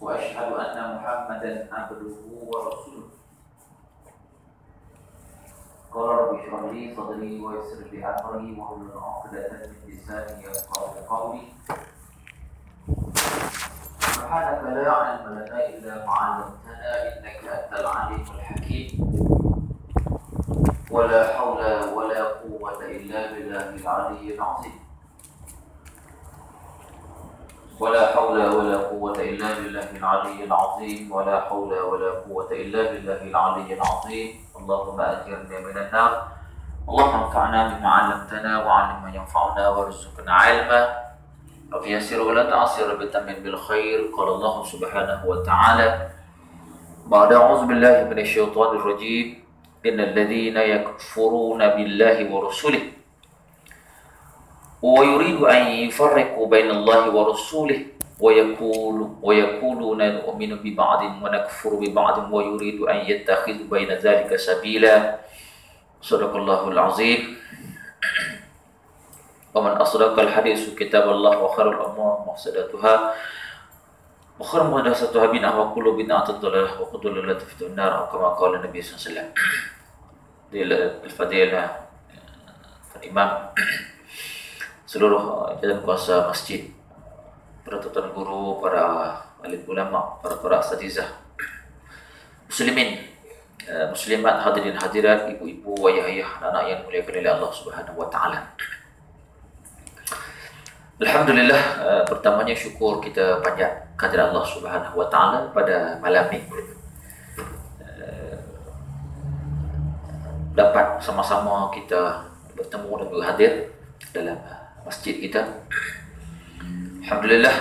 وأشهد أن محمدا عبده ورسوله. قال رب اشرح لي صدري ويسر لي أمري واحلل عقدة من لساني يفقهوا قولي. سبحانك لا علم لنا إلا ما علمتنا إنك أنت العليم الحكيم. ولا حول ولا قوة إلا بالله العلي العظيم. ولا حول ولا قوة إلا بالله العلي العظيم. ولا حول ولا قوة إلا بالله العلي العظيم. اللهم أجرنا من النار. اللهم انفعنا بما علمتنا وعلم ما ينفعنا وارزقنا علما. رب يسر ولا تعسر بتمن بالخير. قال الله سبحانه وتعالى بعد أعوذ بالله من الشيطان الرجيم إن الذين يكفرون بالله ورسله ويريد أن يفرقوا بين الله ورسوله ويقولون نؤمن ببعض ونكفر ببعض ويريد أن يتخذ بين ذلك سبيلا. صدق الله العظيم. ومن أصدق الحديث كتاب الله وخير الأمور محدثاتها وخير محدثاتها بدعة وكل بدعة ضلالة وكل ضلالة في النار أو كما قال النبي صلى الله عليه وسلم. Al-Fadilah Imam, seluruh jalan kuasa masjid, para tuan guru, para alim ulama, para asatizah, muslimin, muslimat, hadirin hadirat, ibu-ibu, ayah-ayah, anak-anak yang dimuliakan oleh Allah Subhanahu wa taala. Alhamdulillah, pertamanya syukur kita panjat kehadirat Allah Subhanahu wa taala pada malam ini. Dapat sama-sama kita bertemu dan berhadir dalam masjid kita. Alhamdulillah,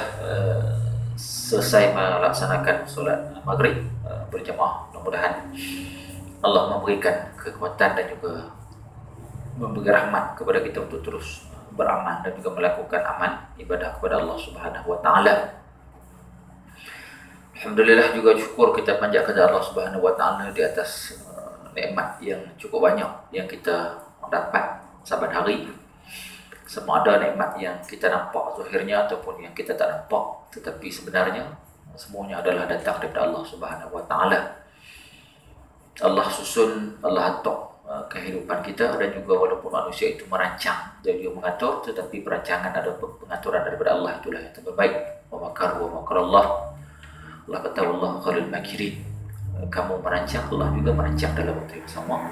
selesai melaksanakan solat maghrib berjemaah. Mudah-mudahan Allah memberikan kekuatan dan juga memberi rahmat kepada kita untuk terus beramal dan juga melakukan amal ibadah kepada Allah Subhanahu wa taala. Alhamdulillah, juga syukur kita panjat kepada Allah Subhanahu wa taala di atas nikmat yang cukup banyak yang kita dapat saban hari. Sama ada nikmat yang kita nampak zahirnya ataupun yang kita tak nampak, tetapi sebenarnya semuanya adalah datang daripada Allah Subhanahu wa taala. Allah susun, Allah atur kehidupan kita, dan juga walaupun manusia itu merancang dan juga mengatur, tetapi perancangan ada pengaturan daripada Allah, itulah yang terbaik. Wa makaru wa makarallah. Allah kata wallahu khairul makirin. Kamu merancang, Allah juga merancang dalam waktu yang sama.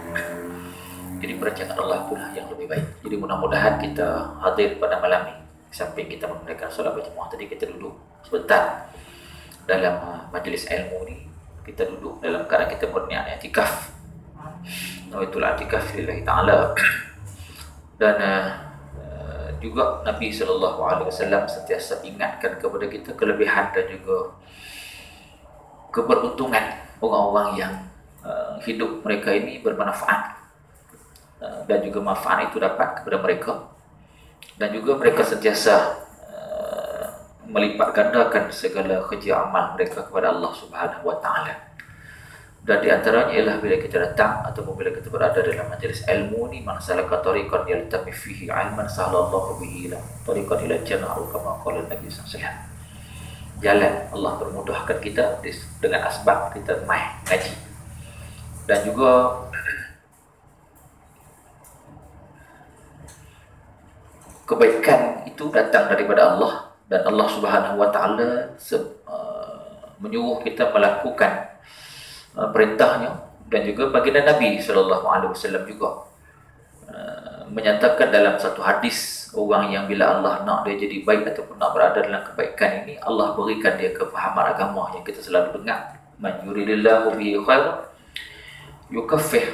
Jadi perancangan Allah pula yang lebih baik. Jadi mudah-mudahan kita hadir pada malam ini. Sampai kita menunaikan solat berjemaah tadi, kita duduk sebentar dalam majlis ilmu ni. Kita duduk dalam keadaan kita berniat i'tikaf. Nawaitul i'tikaf lillahi ta'ala. Dan juga Nabi SAW sentiasa ingatkan kepada kita kelebihan dan juga keberuntungan orang-orang yang hidup mereka ini bermanfaat, dan juga manfaat itu dapat kepada mereka, dan juga mereka sentiasa melipat gandakan segala kerja amal mereka kepada Allah Subhanahu wa taala. Dan di antaranya ialah bila kita datang ataupun bila kita berada dalam majlis ilmu ni, man salaka tariqan yaltami fihi ilman sahalallahu bihi ila tariqan ila jannah kama qala Nabi sallallahu alaihi wasallam. Jalan Allah permudahkan kita dengan asbab kita mai ngaji. Dan juga kebaikan itu datang daripada Allah, dan Allah Subhanahu wa taala menyuruh kita melakukan perintahnya, dan juga baginda Nabi sallallahu alaihi wasallam juga menyatakan dalam satu hadis, orang yang bila Allah nak dia jadi baik ataupun nak berada dalam kebaikan ini, Allah berikan dia kefahaman agama yang kita selalu dengar, man yuridillahu bihi khairan yukaffir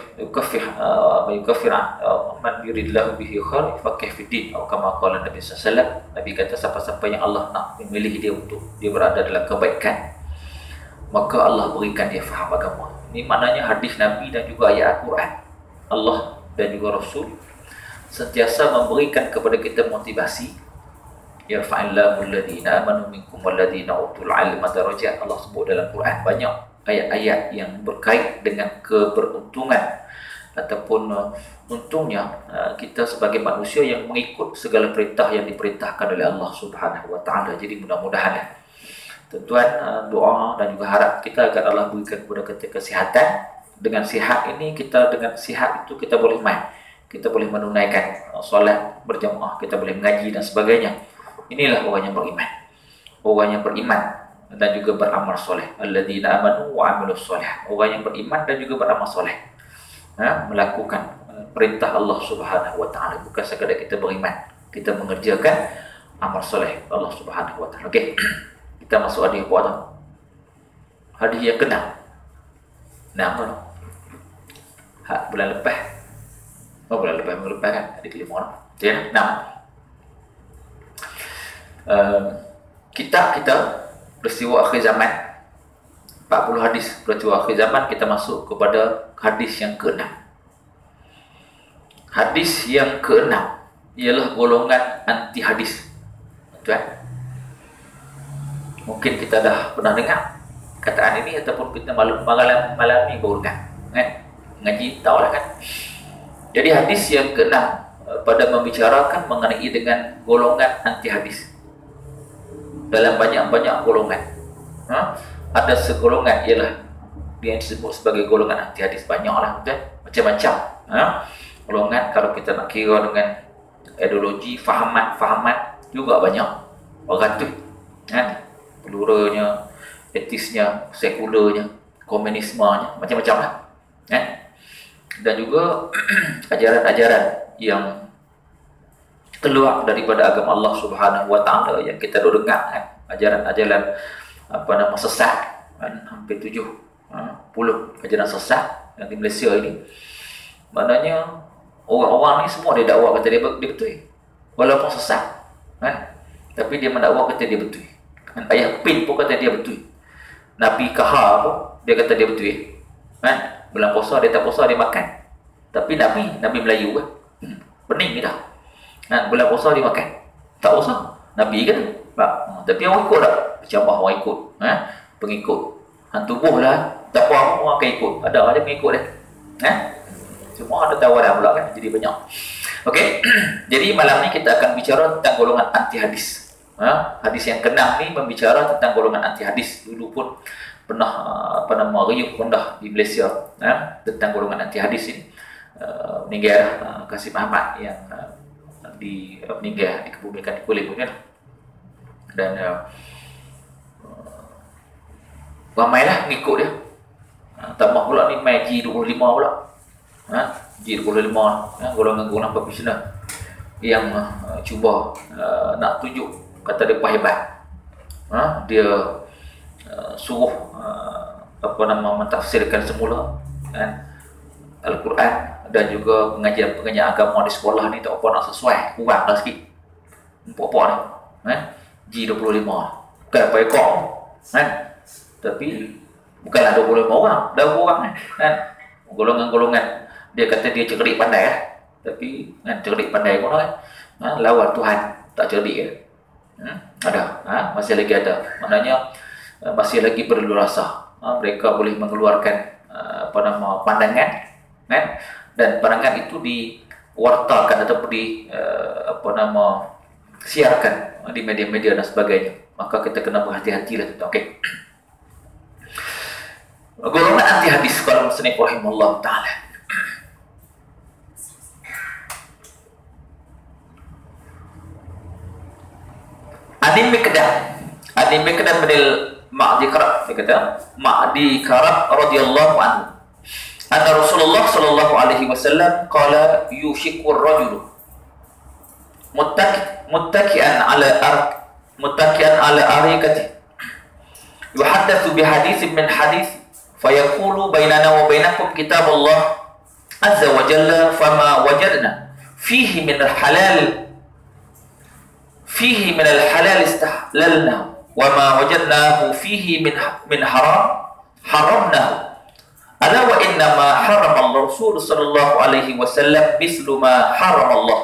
man yuridillahu bihi khairan faqih fi din atau kama qala Nabi sallallahu alaihi wasallam. Nabi kata siapa-siapa yang Allah nak memilih dia untuk dia berada dalam kebaikan, maka Allah berikan dia faham agama. Ini maknanya hadis Nabi dan juga ayat Al-Quran. Allah dan juga Rasul sentiasa memberikan kepada kita motivasi. Yarfa'illahu alladhina amanu minkum walladhina utul ilma darajat. Allah sebut dalam Quran banyak ayat-ayat yang berkait dengan keberuntungan ataupun untungnya kita sebagai manusia yang mengikut segala perintah yang diperintahkan oleh Allah Subhanahu wa taala. Jadi mudah-mudahan Tuan-tuan, doa dan juga harap kita agar Allah berikan kepada kita kesihatan. Dengan sihat ini, dengan sihat itu kita boleh kita boleh menunaikan solat berjamaah, kita boleh mengaji dan sebagainya. Inilah orang yang beriman. Orang yang beriman dan juga beramal soleh. Alladzina amanu wa amilus soleh. Orang yang beriman dan juga beramal soleh. Melakukan perintah Allah Subhanahu wa taala, bukan sekadar kita beriman, kita mengerjakan amal soleh Allah Subhanahu wa taala. Okey. Kita masuk hadis apa tu? Hadis yang kena. Nama bulan lepas. Bulan lepas minggu lepas kan? Hadis kelima tu. Ya, nama. Kita peristiwa akhir zaman, 40 hadis peristiwa akhir zaman, kita masuk kepada hadis yang ke-6. Hadis yang ke-6 ialah golongan anti hadis. Tuan, mungkin kita dah pernah dengar kataan ini, ataupun kita malam ni baru dengar kan? Ngaji tahu lah kan. Jadi hadis yang ke-6 pada membicarakan mengenai dengan golongan anti hadis. Dalam banyak-banyak golongan, ada segolongan ialah yang disebut sebagai golongan anti hadis. Banyaklah, betul? Macam-macam. Golongan, kalau kita nak kira dengan ideologi, fahaman juga banyak. Beratus kan? Pluralnya, etisnya, sekularnya, komunismenya, macam-macam lah kan? Dan juga ajaran-ajaran yang keluar daripada agama Allah Subhanahu wa taala yang kita dah dengar kan? Ajaran-ajaran sesat kan? Hampir 70 ajaran sesat yang di Malaysia ini. Maknanya orang-orang ni semua dia dakwa kata dia betul, walaupun sesat kan? Tapi dia mendakwa kata dia betul kan? Ayah Pin pun kata dia betul, Nabi Kahar pun dia kata dia betul kan? Bulan puasa dia tak puasa, dia makan. Tapi Nabi Melayu kan? Pening dah kan? Bulan puasa dia makan, tak puasa. Nabi kan? Tapi orang ikut tak? Cabah orang ikut, pengikut. Tubuh lah, tak apa orang akan ikut. Ada ada pengikut dia. Semua ada tawaran pula kan? Jadi banyak. Okey. Jadi malam ni kita akan bicara tentang golongan anti hadis. Hadis yang ke-6 ni membicara tentang golongan anti hadis. Dulu pun pernah riuh rendah di Malaysia tentang golongan anti hadis ini. Meninggal Kasim Ahmad yang meninggal dikebumikan di Kuala Lumpur. Dan ramailah mengikut dia. Tambah pula ni mai G25 pula. G25 golongan-golongan profesional yang cuba nak tunjuk kata dia hebat. Dia suruh mentafsirkan semula Al-Quran dan juga pengajian agama di sekolah ni tak apa nak sesuai, kuranglah sikit. Apa-apa ni G25 bukan apa ekor kan? Tapi bukanlah 25 orang, dah orang kan? Golongan-golongan dia kata dia cerdik pandai tapi kan cerdik pandai pun lawan Tuhan tak cerdik ada masih lagi ada, maknanya masih lagi perlu rasa mereka boleh mengeluarkan pandangan kan? Dan pandangan itu diwartakan ataupun siarkan di media-media dan sebagainya. Maka kita kena berhati-hatilah tuan. Okey. Golongan anti hadis kalau musnad rahimahullah taala. Adi Miqdam bin Ma'di Karab, dia kata Ma'di Karab radhiyallahu anhu, anna Rasulullah sallallahu alaihi wasallam qala yushiku ar-rajulu muttaki'an ala arikati yuhaddatsu bi haditsin min hadits fayaqulu bainana wa bainakum kitab Allah azza wa jalla fama wajadna fihi min al-halal istahlalnahu wa ma wajadnahu fihi min haram haramnahu. Ala wa inna ma harama Rasul sallallahu alaihi wasallam mislu ma harama Allah.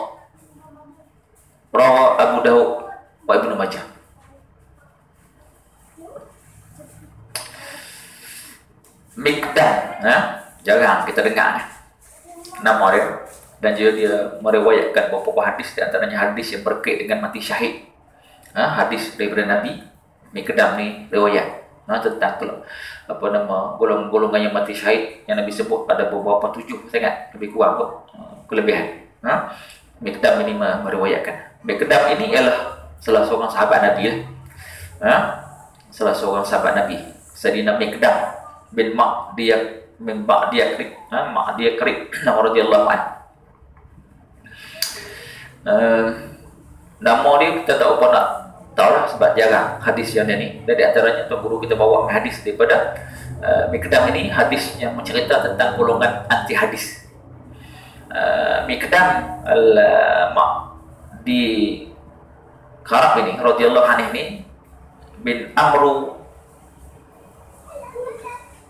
Rawa Abu Daud wa Ibnu Majah. Miqdam, jarang kita dengar nama dia, dan juga dia meriwayatkan beberapa hadis, di antaranya hadis yang berkait dengan mati syahid. Hadis daripada Nabi Mikdam ni riwayat tentang apa nama golongan yang mati syahid yang Nabi sebut ada beberapa 7 sangat, lebih kurang kot kelebihan. Mikdam ini meriwayatkan. Mikdam ini ialah salah seorang sahabat Nabi salah seorang sahabat Nabi, Sayyidina Mikdam bin Ma'diyakrik radhiyallahu anhu. Nama dia kita tak apa nak tahu lah, sebab jarang hadis yang ni. Dan di antaranya Tuan Guru kita bawa hadis daripada Mikdam ini, hadis yang mencerita tentang golongan anti hadis. Mikdam di Karab ini radhiyallahu anhu ini bin Amru,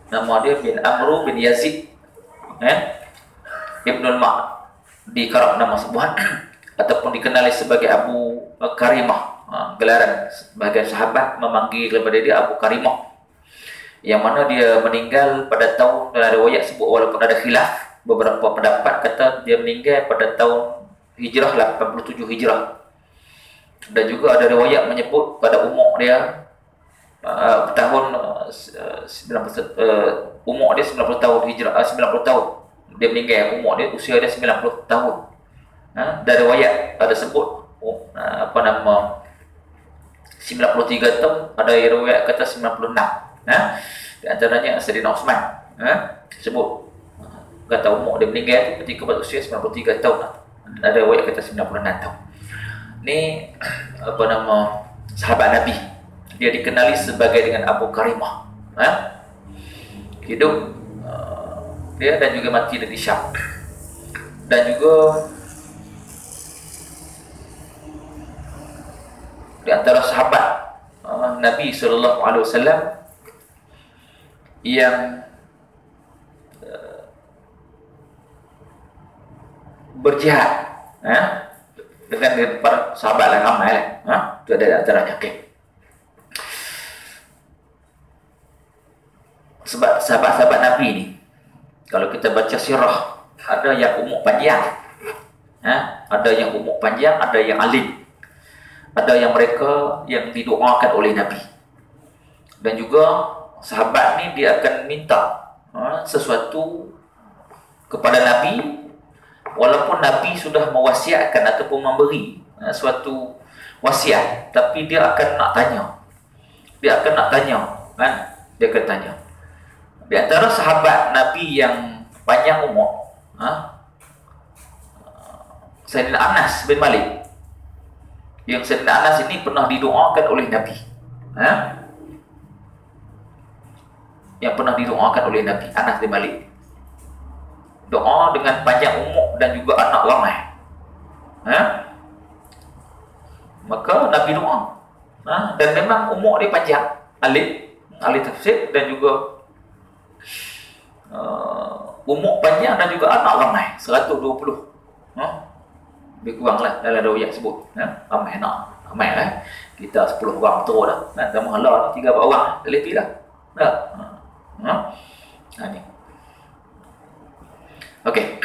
nama dia bin Amru bin Yazid Ibnul Ma' di Karab nama sebuah ataupun dikenali sebagai Abu Karimah. Gelaran sebagai sahabat memanggil kepada dia Abu Karimah, yang mana dia meninggal pada tahun, dalam riwayat sebut walaupun ada khilaf, beberapa pendapat kata dia meninggal pada tahun Hijrah 87 Hijrah, dan juga ada riwayat menyebut pada umur dia tahun umur dia 90 tahun Hijrah, 90 tahun dia meninggal, umur dia, usia dia 90 tahun. Dan riwayat ada sebut 93 tahun, ada riwayat kata 96. Di antaranya Sayyidina Uthman sebut kata umur dia meninggal ketika berusia 93 tahun. Ada riwayat kata 96 tahun. Ni sahabat Nabi. Dia dikenali sebagai dengan Abu Karimah. Hidup dia dan juga mati di Syam. Dan juga di antara sahabat Nabi SAW yang berjihad dengan para sahabat yang ramai itu ada di antaranya. Sebab sahabat-sahabat Nabi ni, kalau kita baca sirah, ada yang umur panjang, ada yang umur panjang, ada yang alim, ada yang mereka yang didoakan oleh Nabi. Dan juga sahabat ni dia akan minta sesuatu kepada Nabi, walaupun Nabi sudah mewasiatkan ataupun memberi suatu wasiat, tapi dia akan nak tanya. Dia akan tanya. Di antara sahabat Nabi yang panjang umur, Sayyidina Anas bin Malik. Yang Sayyidina Anas ini pernah didoakan oleh Nabi. Yang pernah didoakan oleh Nabi, Anas bin Malik. Doa dengan panjang umur dan juga anak ramai. Maka Nabi doa. Dan memang umur dia panjang. Ahli tafsir dan juga umur panjang dan juga anak ramai. 120. Lebih kurang lah dalam riwayat sebut. Ramai anak. Ramai lah. Kita 10 orang terus dah. Dan mahala 3-4 orang. Lebih lah. Ni. Okey.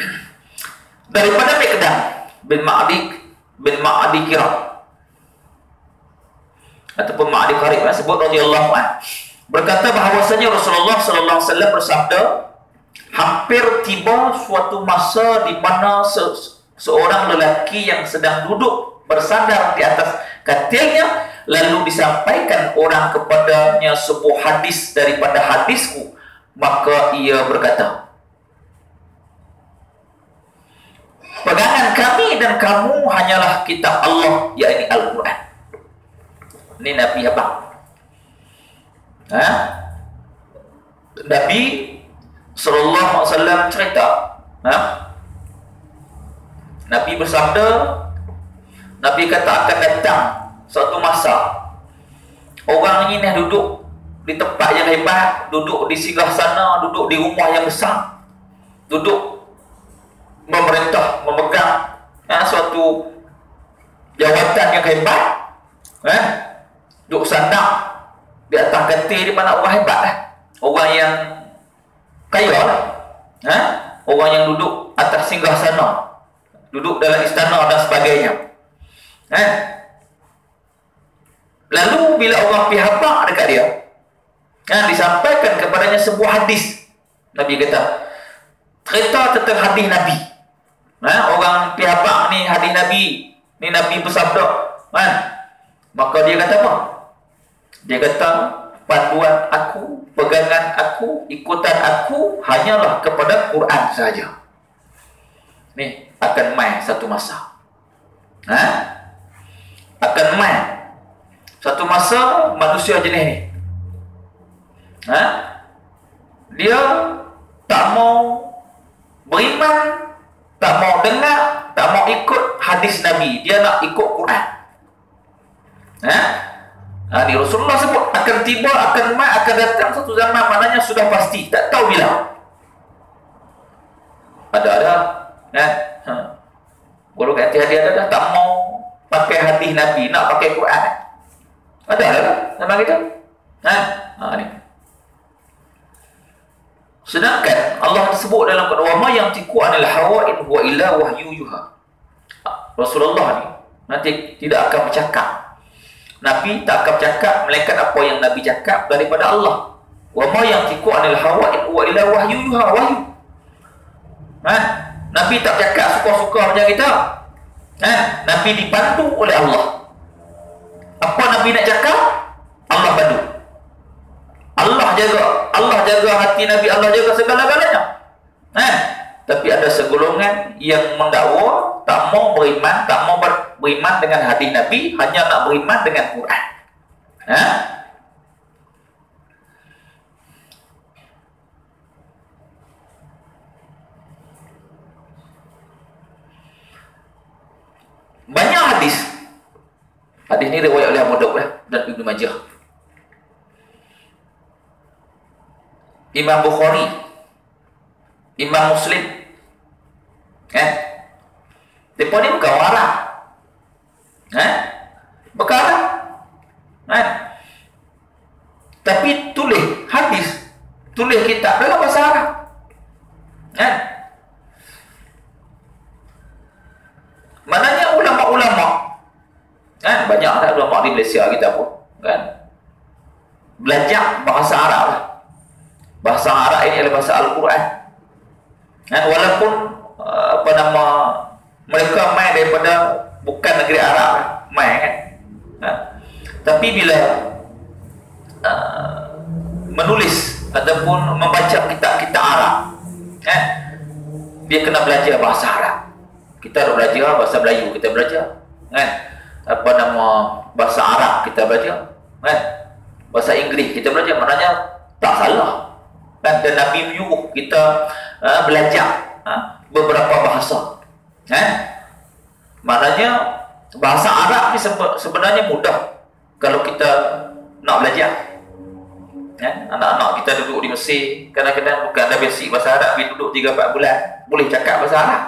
Daripada Mikdam bin Ma'di Kirab ataupun Ma'di Karib sebut radhiyallahu anhu, berkata bahawasanya Rasulullah sallallahu alaihi wasallam bersabda, hampir tiba suatu masa di mana seorang lelaki yang sedang duduk bersandar di atas katilnya, lalu disampaikan orang kepadanya sebuah hadis daripada hadisku, maka ia berkata, pegangan kami dan kamu hanyalah kitab Allah, yakni Al-Quran. Ini Nabi apa? Nabi sallallahu alaihi wasallam cerita, Nabi bersabda, Nabi kata akan datang suatu masa orang ini dah duduk di tempat yang hebat, duduk di singgasana, duduk di rumah yang besar, duduk memerintah, memegang suatu jawatan yang hebat, duduk sandang di atas katil di mana orang hebat lah, orang yang kaya lah, orang yang duduk atas singgasana, duduk dalam istana dan sebagainya. Lalu bila orang pergi habaq dekat dia, disampaikan kepadanya sebuah hadis. Nabi kata, cerita tentang hadis Nabi. Orang pergi habaq ni hadis Nabi, ni Nabi bersabda. Maka dia kata apa? Dia kata, panduan aku, pegangan aku, ikutan aku hanyalah kepada Quran saja. Ni akan mai satu masa. Akan mai satu masa manusia jenis ni. Dia tak mau beriman, tak mau dengar, tak mau ikut hadis Nabi. Dia nak ikut Quran. Ni Rasulullah sebut akan tiba, akan mai, akan datang satu zaman, maknanya sudah pasti, tak tahu bila. Ada golongan hati-hati ada tak mau pakai hadis Nabi, nak pakai Quran. Ada nama kita. Ni. Sedangkan Allah sebut dalam Quran, wa ma yantiqu anil hawa in huwa illa wahyu yuha. Rasulullah ni nanti tidak akan bercakap. Nabi tak akan bercakap melainkan apa yang Nabi cakap daripada Allah. Wa ma yantiqu anil hawa in huwa illa wahyu yuha, wahyu. Nabi tak cakap suka-suka macam kita. Nabi dipandu oleh Allah. Apa Nabi nak cakap, Allah pandu. Allah jaga hati Nabi, Allah jaga segala-galanya. Tapi ada segolongan yang mendakwa tak mau beriman, tak mau beriman dengan hadis Nabi, hanya nak beriman dengan Quran. Banyak hadis. Hadis ni riwayat oleh Abu Daud dan Ibnu Majah. Imam Bukhari, Imam Muslim. Mereka ni bukan orang Arab. Bukan Arab. Tapi tulis hadis, tulis kitab dalam bahasa Arab. Maknanya ulama-ulama, banyak ada ulama di Malaysia kita pun, belajar bahasa Arab. Bahasa Arab ini adalah bahasa Al-Quran. Walaupun mereka main daripada bukan negeri Arab, main tapi bila menulis ataupun membaca kitab-kitab Arab, dia kena belajar bahasa Arab. Kita nak belajar bahasa Melayu, kita belajar bahasa Arab kita belajar, bahasa Inggeris kita belajar, maknanya tak salah. Dan Nabi menyuruh kita belajar beberapa bahasa. Maknanya bahasa Arab ni sebenarnya mudah kalau kita nak belajar. Anak-anak kita duduk di Mesir, kadang-kadang bukan ada basic bahasa Arab, dia duduk 3-4 bulan boleh cakap bahasa Arab.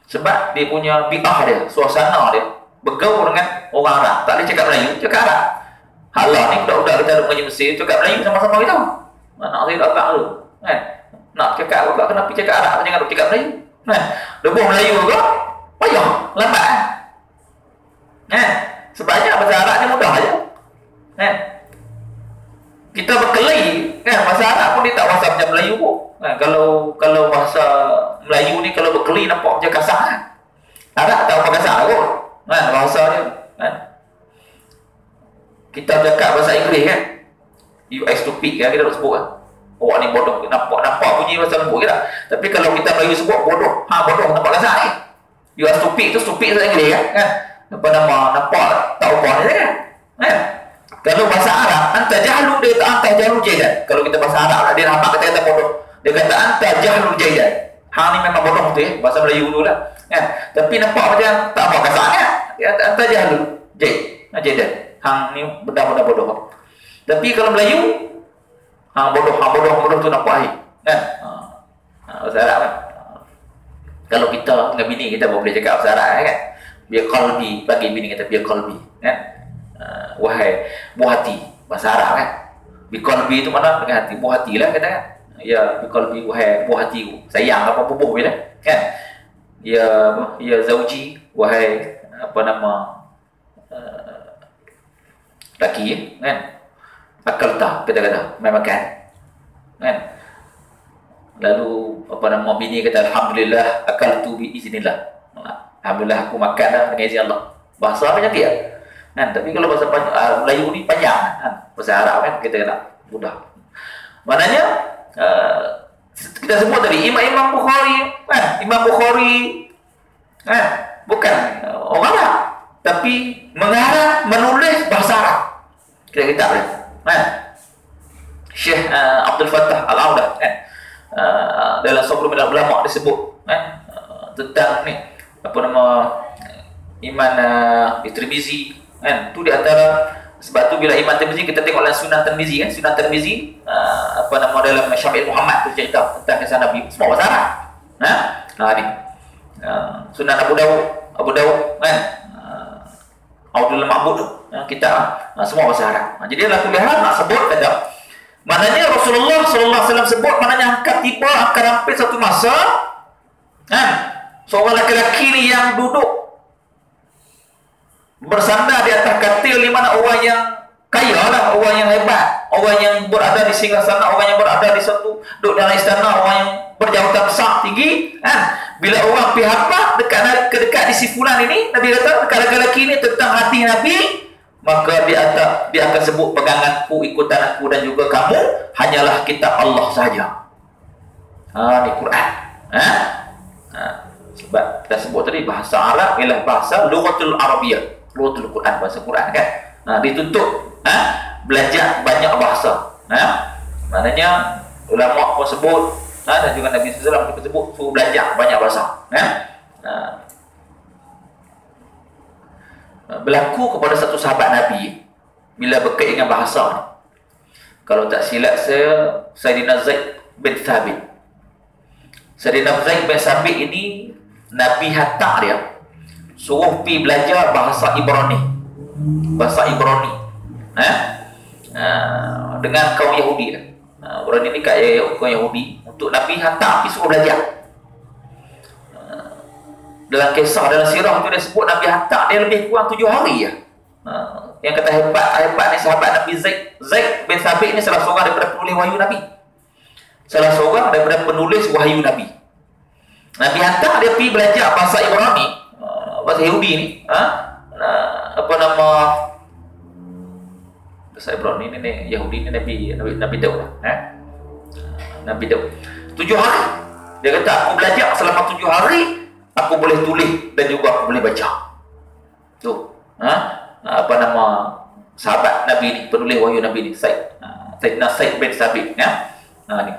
Sebab dia punya bi'ah dia, suasana dia bergaul dengan orang Arab. Tak boleh cakap Melayu, cakap Arab. Halah ni budak-budak kita duduk di Mesir, cakap Melayu sama-sama kita. Anak saya agak tu, nak cakap agak kena pergi cakap Arab, jangan duk cakap Melayu. Lebuh Melayu ke payah, lambat. Sebabnya bahasa Arab ni mudah aja. Kita berkelahi, bahasa Arab pun dia tak bahasa macam Melayu pun. Kalau bahasa Melayu ni kalau berkelahi nampak macam kasar kan. Arab tak apa kasar pun. Bahasa dia. Kita cakap bahasa Inggeris kan, you are stupid kan, kita tak sebut kan. Awak ni bodoh, nampak bunyi bahasa lembut ke tak? Tapi kalau kita Melayu sebut bodoh, bodoh nampak kasar ni. You are stupid tu stupid bahasa Inggeris kan. Nampak tak ubah dia kan. Kalau bahasa Arab, anta jahlu, dia kata anta jahlu jaidan. Kalau kita bahasa Arab, dia nampak kata bodoh. Dia kata anta jahlu jaidan. Ni memang bodoh tu bahasa Melayu dulu lah. Tapi nampak macam tak apa kasar kan. Dia kata anta jahlu jaidan. Ni benda-benda bodoh. Tapi kalau Melayu, bodoh tu nampak ni. Bahasa Arab kan. Kalau kita dengan bini kita boleh cakap bahasa Arab kan. Biar qalbi, bagi bini kita biar qalbi kan. Wahai buah hati, bahasa Arab kan. Bi qalbi itu mana dengan hati, buah hati lah kata kan. Ya bi qalbi, wahai buah hatiku, sayang apa bubuh bila kan. Ya zauji, wahai laki kan, akal tak kata-kata main makan kan, lalu apa nama bini kata alhamdulillah akal tu bi iznillah, alhamdulillah aku makan dah dengan izin Allah. Bahasa apa jadi ya kan, tapi kalau bahasa Melayu ni panjang kan, bahasa Arab kan kita kata mudah. Maknanya kita sebut tadi Imam Bukhari kan, Imam Bukhari kan bukan orang Arab tapi mengarang menulis bahasa Arab. Kita boleh kan, Syekh Abdul Fattah Al-Audah kan, dalam sebelum ulama disebut kan tentang ni apa nama Iman Tirmizi kan, tu di antara sebab tu bila Imam Tirmizi kita tengok dalam Sunan Tirmizi kan, Sunan Tirmizi apa nama dalam Syamil Muhammad tu cerita tentang kisah Nabi semua bahasa Arab. Ni Sunan Abu Dawud kan, Audul Ma'bud kita semua bahasa Arab. Jadi Allah Tuhan nak sebut kata, maknanya Rasulullah sallallahu alaihi wasallam sebut, maknanya akan hampir satu masa kan, seorang lelaki ni yang duduk bersandar di atas katil di mana orang yang kaya lah, orang yang hebat, orang yang berada di singgasana, orang yang berada di satu duduk dalam istana, orang yang berjabatan besar tinggi kan. Bila orang pihak apa dekat di si fulan ini, Nabi kata dekat lelaki ini tentang hati Nabi, maka dia akan sebut peganganku, ikutan aku dan juga kamu hanyalah kitab Allah saja. Ni Quran. Sebab kita sebut tadi bahasa Arab ialah bahasa lughatul Arabiyyah, lughatul Quran, bahasa Quran kan. Dituntut belajar banyak bahasa. Maknanya ulama pun sebut dan juga Nabi SAW pun sebut suruh belajar banyak bahasa. Berlaku kepada satu sahabat Nabi bila berkait dengan bahasa ni. Kalau tak silap saya, Sayyidina Zaid bin Thabit. Sayyidina Zaid bin Thabit ini Nabi hantar dia suruh pergi belajar bahasa Ibrani. Bahasa Ibrani. Dengan kaum Yahudi lah. Ibrani ni kat kaum Yahudi, untuk Nabi hantar pergi suruh belajar. Dalam kisah, dalam sirah tu dia sebut Nabi hantar dia lebih kurang 7 hari ya. Yang kata hebat ni sahabat Nabi Zaid bin Thabit ni salah seorang daripada penulis wahyu Nabi. Salah seorang daripada penulis wahyu Nabi. Nabi hantar dia pergi belajar bahasa Ibrani, bahasa Yahudi ni. Apa nama bahasa Ibrani ni Yahudi ni Nabi Daud. Nabi Daud. 7 hari. Dia kata aku belajar selama 7 hari, aku boleh tulis dan juga aku boleh baca. Tu. Apa nama sahabat Nabi ni, penulis wahyu Nabi ni, Sayyidina Zaid bin Thabit ya. Ni.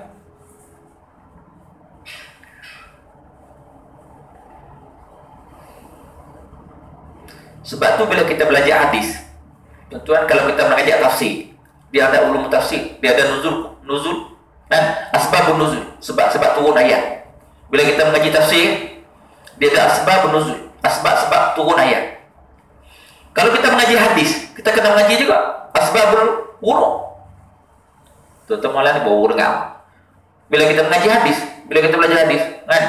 Sebab tu bila kita belajar hadis, tuan-tuan, kalau kita mengajar tafsir, dia ada ulum tafsir, dia ada nuzul dan asbabun nuzul, sebab turun ayat. Bila kita mengaji tafsir, dia ada asbabun nuzul, sebab turun ayat. Kalau kita mengaji hadis, kita kena mengaji juga asbabul wurud. Tuan-tuan malah ni baru dengar. Bila kita mengaji hadis, bila kita belajar hadis kan,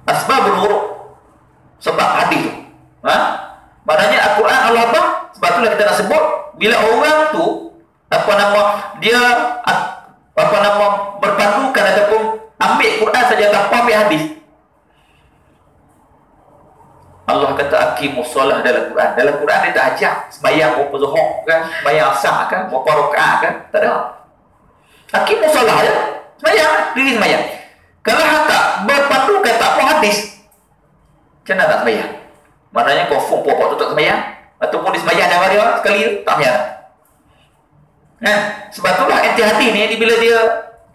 asbabul wurud, sebab hadis tu. Maknanya Al-Quran Allah apa? Sebab itulah kita nak sebut bila orang tu dia berpandukan ataupun ambil Quran saja tanpa ambil hadis. Allah kata aqimus solah dalam Quran. Dalam Quran dia tak ajar sembahyang berapa zuhur kan, sembahyang asar kan, berapa rakaat kan, tak ada. Aqimus solah je, sembahyang, diri sembahyang. Kalau tak berpandukan tak apa hadis, macam mana tak sembahyang? Maknanya confirm puak-puak tu tak sembahyang, ataupun dia sembahyang dengan dia sekali tak sembahyang. Sebab itulah hati-hati ni bila dia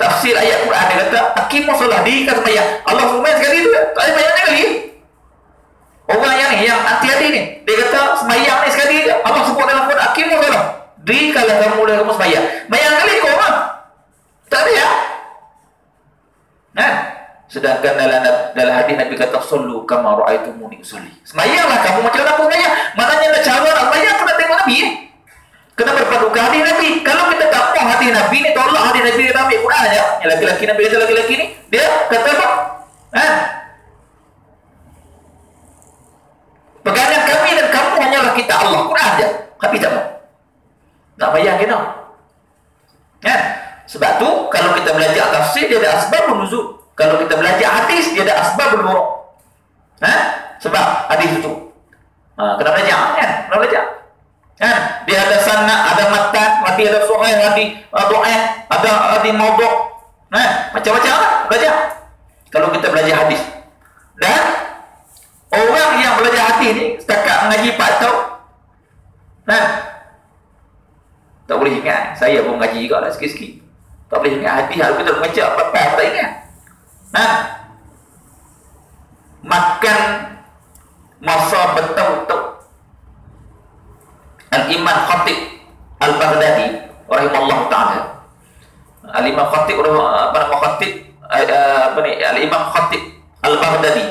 tafsir ayat Quran, dia kata aqimus solah, dirikan sembahyang. Allah sembahyang sekali tu tak ada sembahyang sekali. Orang yang ni, yang hati-hati ni, dia kata sembahyang ni sekali je. Allah sebut dalam Quran aqimus solah, dirikanlah kamu sembahyang. Sembahyang kali kau tak ada ya. Sedangkan dalam hadis Nabi kata sallu kama ra'aitumuni usolli. Sembahyanglah kamu macam mana aku sembahyang. Maknanya cara nak sembahyang kena tengok Nabi kena berpadukan hadis Nabi. Kalau kita tak faham hadis Nabi ni, tolak hadis Nabi, kita ambil Quran aja. Yang laki-laki Nabi kata laki-laki ni, dia kata apa? Pegangan kami dan kamu hanyalah kitab Allah, Quran aja. Habis nak bayang kena. Kan? Sebab tu kalau kita belajar tafsir dia ada asbabun nuzul. Kalau kita belajar hadis dia ada asbabul wurud. Sebab hadis itu. Kena belajar kan? Kena belajar. Kan? Dia ada sanad, ada matan, hadis ada sahih, hadis dhaif, ada hadis maudhu'. Macam-macam lah belajar. Kalau kita belajar hadis. Dan orang yang belajar hadis ni setakat mengaji 4 tahun. Tak boleh ingat. Saya pun mengaji juga lah sikit-sikit. Tak boleh ingat hadis. Kalau kita baca apa-apa tak ingat. Makan masa betul-betul. Al-Imam Khatib Al-Baghdadi rahimahullah ta'ala. Al-Imam Khatib Al-Imam Khatib Al-Baghdadi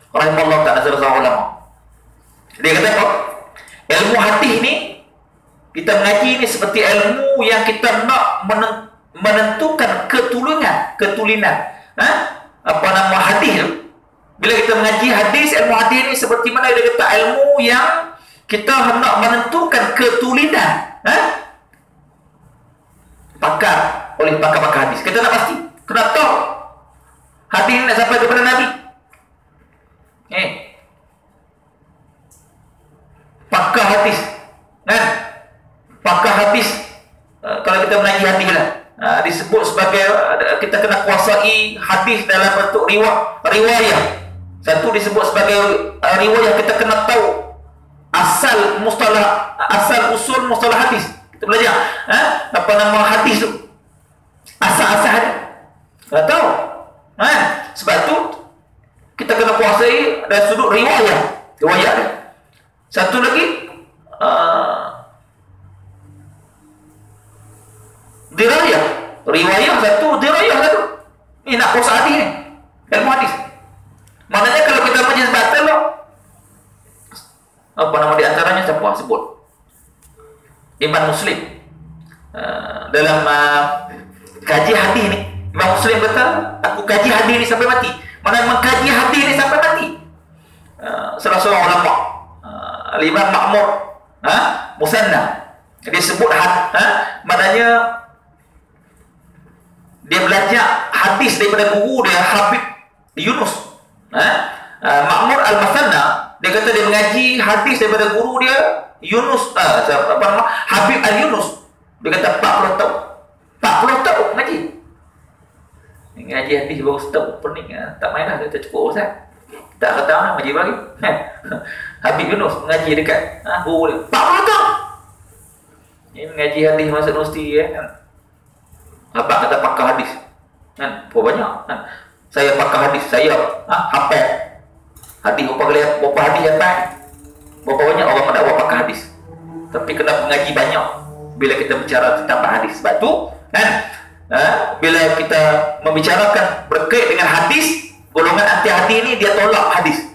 rahimahullah ta'ala, seorang ulama. Dia kata apa? Ilmu hadis ni, kita mengaji ni seperti ilmu yang kita nak menentukan ketulinan. Apa nama hadis tu? Bila kita mengaji hadis, ilmu hadis ni seperti mana dia kata ilmu yang kita hendak menentukan ketulinan. Pakar oleh pakar-pakar hadis. Kita nak pasti, kena tahu hadis ni nak sampai kepada Nabi. Pakar hadis. Pakar hadis, kalau kita mengaji hadis lah, disebut sebagai kita kena kuasai hadis dalam bentuk riwayah. Satu disebut sebagai riwayah, kita kena tahu asal usul mustalah hadis. Kita belajar apa nama hadis tu, asal-asal hadis kita tahu. Sebab tu kita kena kuasai dari sudut riwayah dia. Satu lagi dirayah, riwayah satu, dirayah satu. Ini nak kuasa hadis ni, ilmu hadis. Maknanya kalau kita majlis batal lo, apa nama di antaranya siapa sebut? Imam Muslim. Dalam kaji hadis ni, Imam Muslim kata, aku kaji hadis ni sampai mati. Mana mengkaji hadis ni sampai mati. Salah seorang ulama, Al-Imam Ma'mur Musanna, dia sebut maknanya dia belajar hadis daripada guru dia Habib Yunus. Ma'mur Al-Musanna, dia kata dia mengaji hadis daripada guru dia Yunus, Habib Al-Yunus. Dia kata 40 tahun. 40 tahun mengaji. Ngaji hadis baru setahun pening, tak main lah, kata cukup Ustaz. Tak kata lah, mengaji bagi. Habib Yunus mengaji dekat guru dia 40 tahun. Ini mengaji hadis masuk universiti Abang kata pakar hadis. Berapa banyak? Saya pakar hadis, saya hafal hadis berapa hadis hafal. Berapa banyak orang mendakwa pakar hadis. Tapi kena mengaji banyak bila kita bicara tentang hadis. Sebab tu bila kita membicarakan berkait dengan hadis, golongan anti hadis ni dia tolak hadis.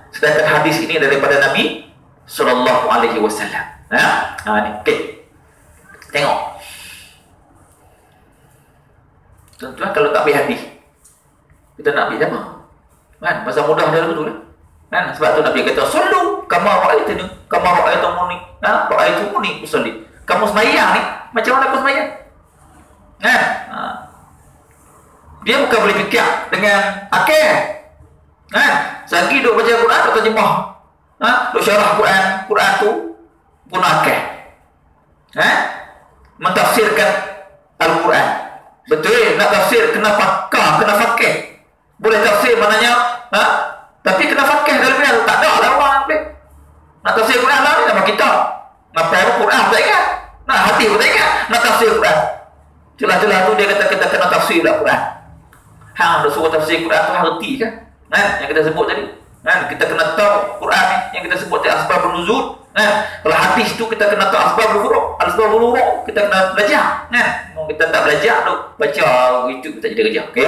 Sedangkan hadis ini daripada Nabi sallallahu alaihi wasallam. Ni okey. Tengok. Tuan-tuan, kalau tak ambil hadis, kita nak ambil siapa? Masa mudah dia betul lah. Sebab tu Nabi kata, "Sallu kama ra'aytuni, kama ra'aytumuni, ra'aytumuni usalli." Kamu sembahyang ni macam mana aku sembahyang? Dia bukan boleh fikir dengan akal. Selagi duk baca Quran, duk terjemah. Duk syarah Quran tu guna akal. Mentafsirkan Al-Quran. Betul, nak tafsir kena pakar, kena fakih. Boleh tafsir maknanya, tapi kena fakih dalam bidang. Tak ada lah orang boleh. Nak tafsir Quran lah, nama kita. Nak perang Quran tak ingat. Nak hati pun tak ingat. Nak tafsir Quran. Celah-celah tu dia kata kita kena tafsir lah Quran. Hang dah suruh tafsir Quran tu hati kan? Yang kita sebut tadi. Kita kena tahu Quran ni, yang kita sebut tadi asbabun nuzul. Kalau hadis tu kita kena tahu asbabul wurud. Asbabul wurud kita kena belajar. Kita tak belajar tu baca YouTube kita jadi kerja. Okey.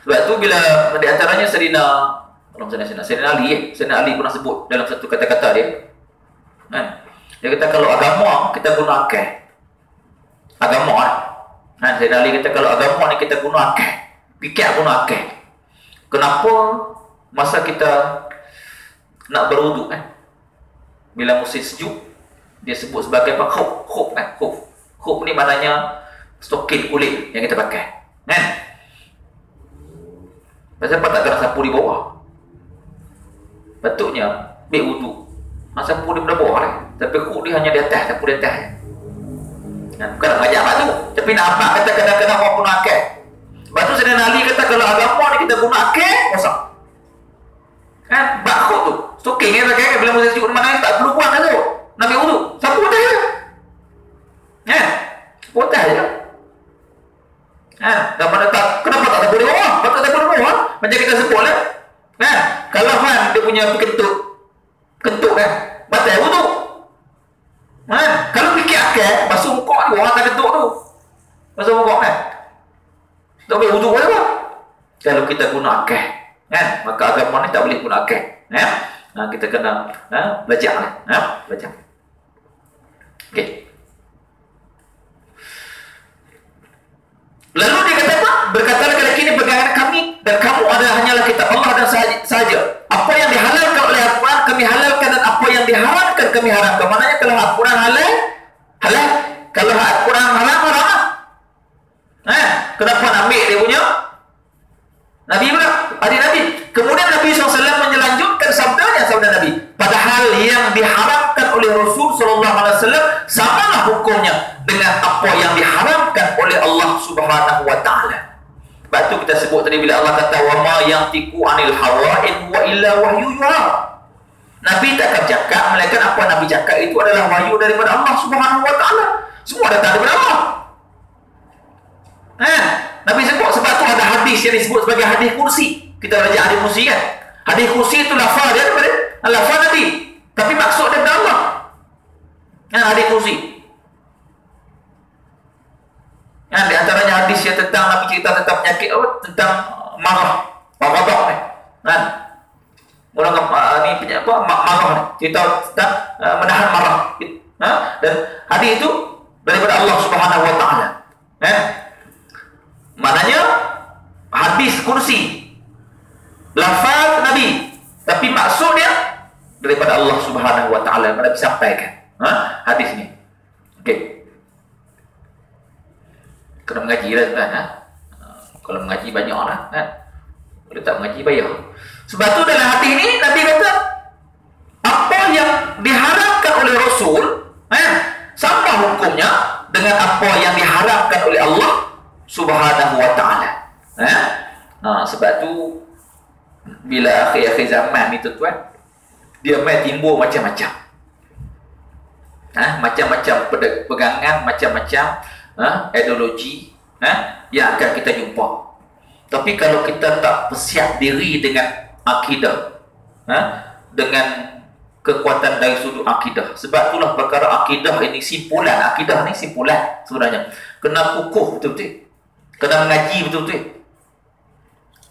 Sebab tu bila di antaranya Sayyidina Ali pernah sebut dalam satu kata-kata dia. Dia kata kalau agama kita guna akal. Agama Sayyidina Ali kata kalau agama ni kita guna akal. Fikir guna akal. Kenapa masa kita nak berwuduk bila musim sejuk, Dia sebut sebagai apa? Khuf kan? Khuf ni maknanya stokin kulit yang kita pakai. Kan? Pasal apa tak kena sapu di bawah? Patutnya ambil wudu. Sapu di bawah lah. Tapi khuf dia hanya di atas, sapu di atas. Bukan nak ngajak batu, tapi nak abang kata kadang-kadang orang guna akal. Sebab tu Sayyidina Ali kata kalau agama ni kita guna akal, kosong. Kan? Bakhut tu. Stoking kan pakai bila musim sejuk mana tak perlu buang dah tu. Nak ambil wudu, sapu atas je. Kan? Sapu atas je. Kan? Dan mana tak, kenapa tak sapu di bawah? Patut sapu di bawah. Macam kita sebut lah. Kan? Kalau Han dia punya kentut kan? Batal wudu. Kalau fikir akal, basuh muka ni orang akan ketuk tu. Basuh muka kan? Tak boleh wuduk apa? Kalau kita guna akal, kan? Maka agama ni tak boleh guna akal. Kita kena belajar lah. Belajar. Okey. Lalu dia kata apa? Berkatalah lelaki ini pegangan kami dan kamu adalah hanyalah kitab Allah dan sahaja. Apa yang dihalalkan oleh Al-Quran kami halalkan dan apa yang diharamkan kami haramkan. Maknanya kalau Al-Quran halal, kalau Al-Quran haram. Kenapa nak ambil dia punya? Nabi pula, adik Nabi. Kemudian Nabi SAW menyelanjutkan sabda Nabi. Padahal yang diharamkan oleh Rasul SAW samalah hukumnya dengan apa yang diharamkan oleh Allah Subhanahu Wa Taala. Sebab tu kita sebut tadi bila Allah kata wa ma yantiqu anil hawa in huwa illa wahyu yuha. Nabi tak akan cakap melainkan apa Nabi cakap itu adalah wahyu daripada Allah Subhanahu Wa Taala. Semua datang daripada Allah. Nabi sebut, sebab tu ada hadis yang disebut sebagai hadis kursi. Kita belajar hadis kursi kan? Hadis kursi itu lafaz dia daripada lafaz Nabi, tapi maksud dia daripada Allah. Hadis kursi. Di antaranya hadis yang tentang Nabi cerita tentang penyakit apa? Tentang marah. Ghadab ni. Orang ni penyakit apa? Marah ni. Cerita tentang menahan marah. Dan hadis itu daripada Allah Subhanahu Wa Taala. Maknanya hadis kursi, lafaz Nabi, tapi maksud dia daripada Allah Subhanahu Wa Taala yang Nabi sampaikan. Hadis ni. Okey. Kena mengaji lah tuan. Kalau mengaji banyak lah. Kalau tak mengaji bayar. Sebab tu dalam hadis ni Nabi kata apa yang diharapkan oleh Rasul sama hukumnya dengan apa yang diharapkan oleh Allah Subhanahu Wa Taala. Sebab tu bila akhir-akhir zaman ni tuan-tuan, dia mai timbul macam-macam. Macam-macam pegangan, macam-macam ideologi yang akan kita jumpa. Tapi kalau kita tak bersiap diri dengan akidah, dengan kekuatan dari sudut akidah. Sebab itulah perkara akidah ini simpulan. Akidah ni simpulan sebenarnya. Kena kukuh betul-betul. Kena mengaji betul-betul.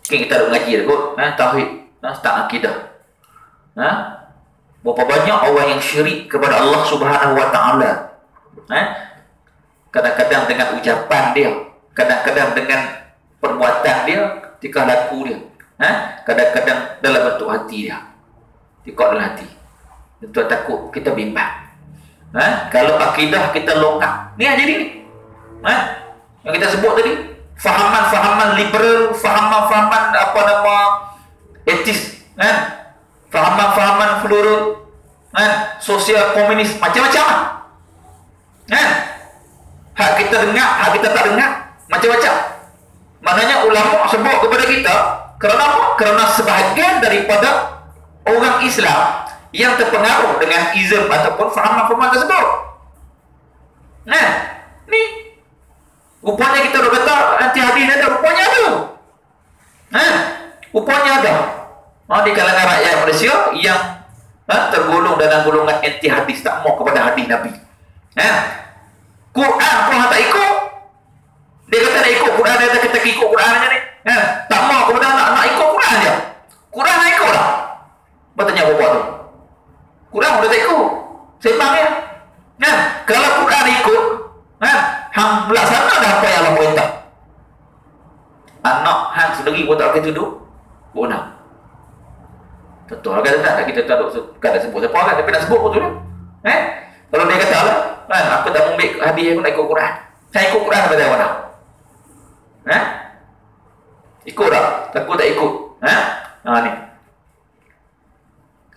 Mungkin kita ada mengaji dah kot. Tauhid. Tentang akidah. Berapa banyak orang yang syirik kepada Allah Subhanahu Wa Taala. Kadang-kadang dengan ucapan dia. Kadang-kadang dengan perbuatan dia. Tingkah laku dia. Kadang-kadang dalam bentuk hati dia. Tikau dalam hati. Tuan takut kita bimbang. Kalau akidah kita longkang. Ni yang jadi ni. Yang kita sebut tadi. Fahaman-fahaman liberal, fahaman-fahaman apa nama etis, fahaman-fahaman plural, sosial komunis, macam-macam. Hak kita dengar, hak kita tak dengar, macam-macam. Maknanya ulama sebut kepada kita kerana apa? Kerana sebahagian daripada orang Islam yang terpengaruh dengan Islam ataupun fahaman-fahaman tersebut. Ni rupanya kita dah kata anti hadis ada, rupanya ada. Rupanya ada. Di kalangan rakyat Malaysia yang tergolong dalam golongan anti hadis, tak mau kepada hadis Nabi. Quran pun tak ikut. Dia kata nak ikut Quran, dia kata kita ikut Quran aja ni. Tak mau kepada nak ikut Quran dia. Quran nak ikut lah. Bertanya apa tu? Quran udah tak ikut. Sembang dia. Kalau Quran ikut, hang melaksana dah apa yang Allah perintah. Anak hang sendiri pun tak boleh duduk guna. Tentu lah kata tak kita tak ada sebut siapa kan, tapi nak sebut betul lah. Kalau dia kata lah, kan, aku tak mau ambil hadis, aku nak ikut Quran. Saya ikut Quran pada mana? Ikut tak? Aku tak ikut. Ni.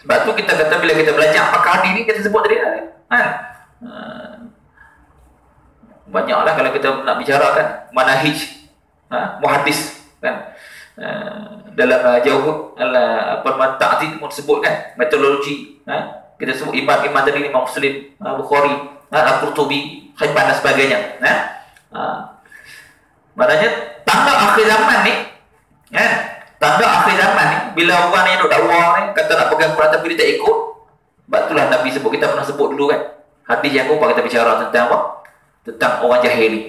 Sebab tu kita kata bila kita belajar pakar hadis ni, kita sebut tadi kan? Banyaklah kalau kita nak bicara kan manahij muhaddis kan, dalam jauh ta'zid pun sebut kan metodologi, kita sebut imam tadi, Imam Muslim, Bukhari, Al-Qurtubi, Hibban dan sebagainya. Maknanya tanda akhir zaman ni kan, tanda akhir zaman ni bila orang yang duk dakwah ni kata nak pegang Quran tapi dia tak ikut. Sebab itulah Nabi sebut, kita pernah sebut dulu kan hadis yang apa kita bicara tentang apa, tentang orang jahil ni.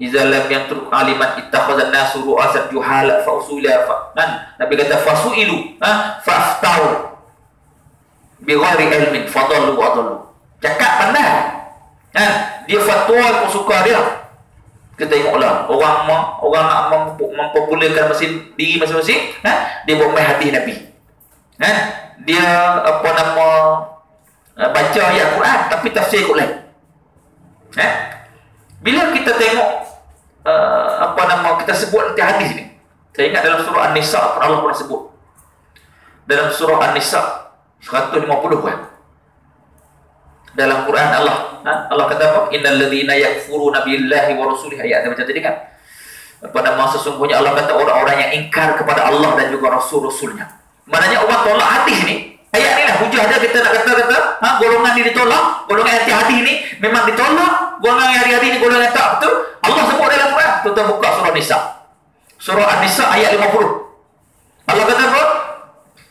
Iza lam yantruk aliman ittakhadha an-nasu ru'asan juhala fa usula kan. Nabi kata fasuilu faftau bi ghairi ilmin fadallu wa adallu. Cakap pandai. Dia fatwa aku suka dia. Kita tengoklah orang nak mempopularkan diri masing-masing, dia buat main hadis Nabi. Dia baca ayat Quran tapi tafsir ikut lain. Bila kita tengok kita sebut nanti hadis ni, saya ingat dalam surah An-Nisa Allah pernah sebut. Dalam surah An-Nisa 150 kan. Dalam Quran Allah kata apa? Innal ladzina yakfuruna billahi wa rasulihi, ayat macam tadi kan. Sesungguhnya Allah kata orang-orang yang ingkar kepada Allah dan juga rasul-rasulnya. Maknanya orang tolak hadis ni. Ayat ni lah hujah dia, kita nak kata golongan ni ditolak, golongan anti-hadis ni memang ditolak, golongan yang hari-hari ni golongan tak betul. Allah sebut dalam Quran. Tuan-tuan buka surah Nisa. Surah An-Nisa ayat 50. Allah kata apa?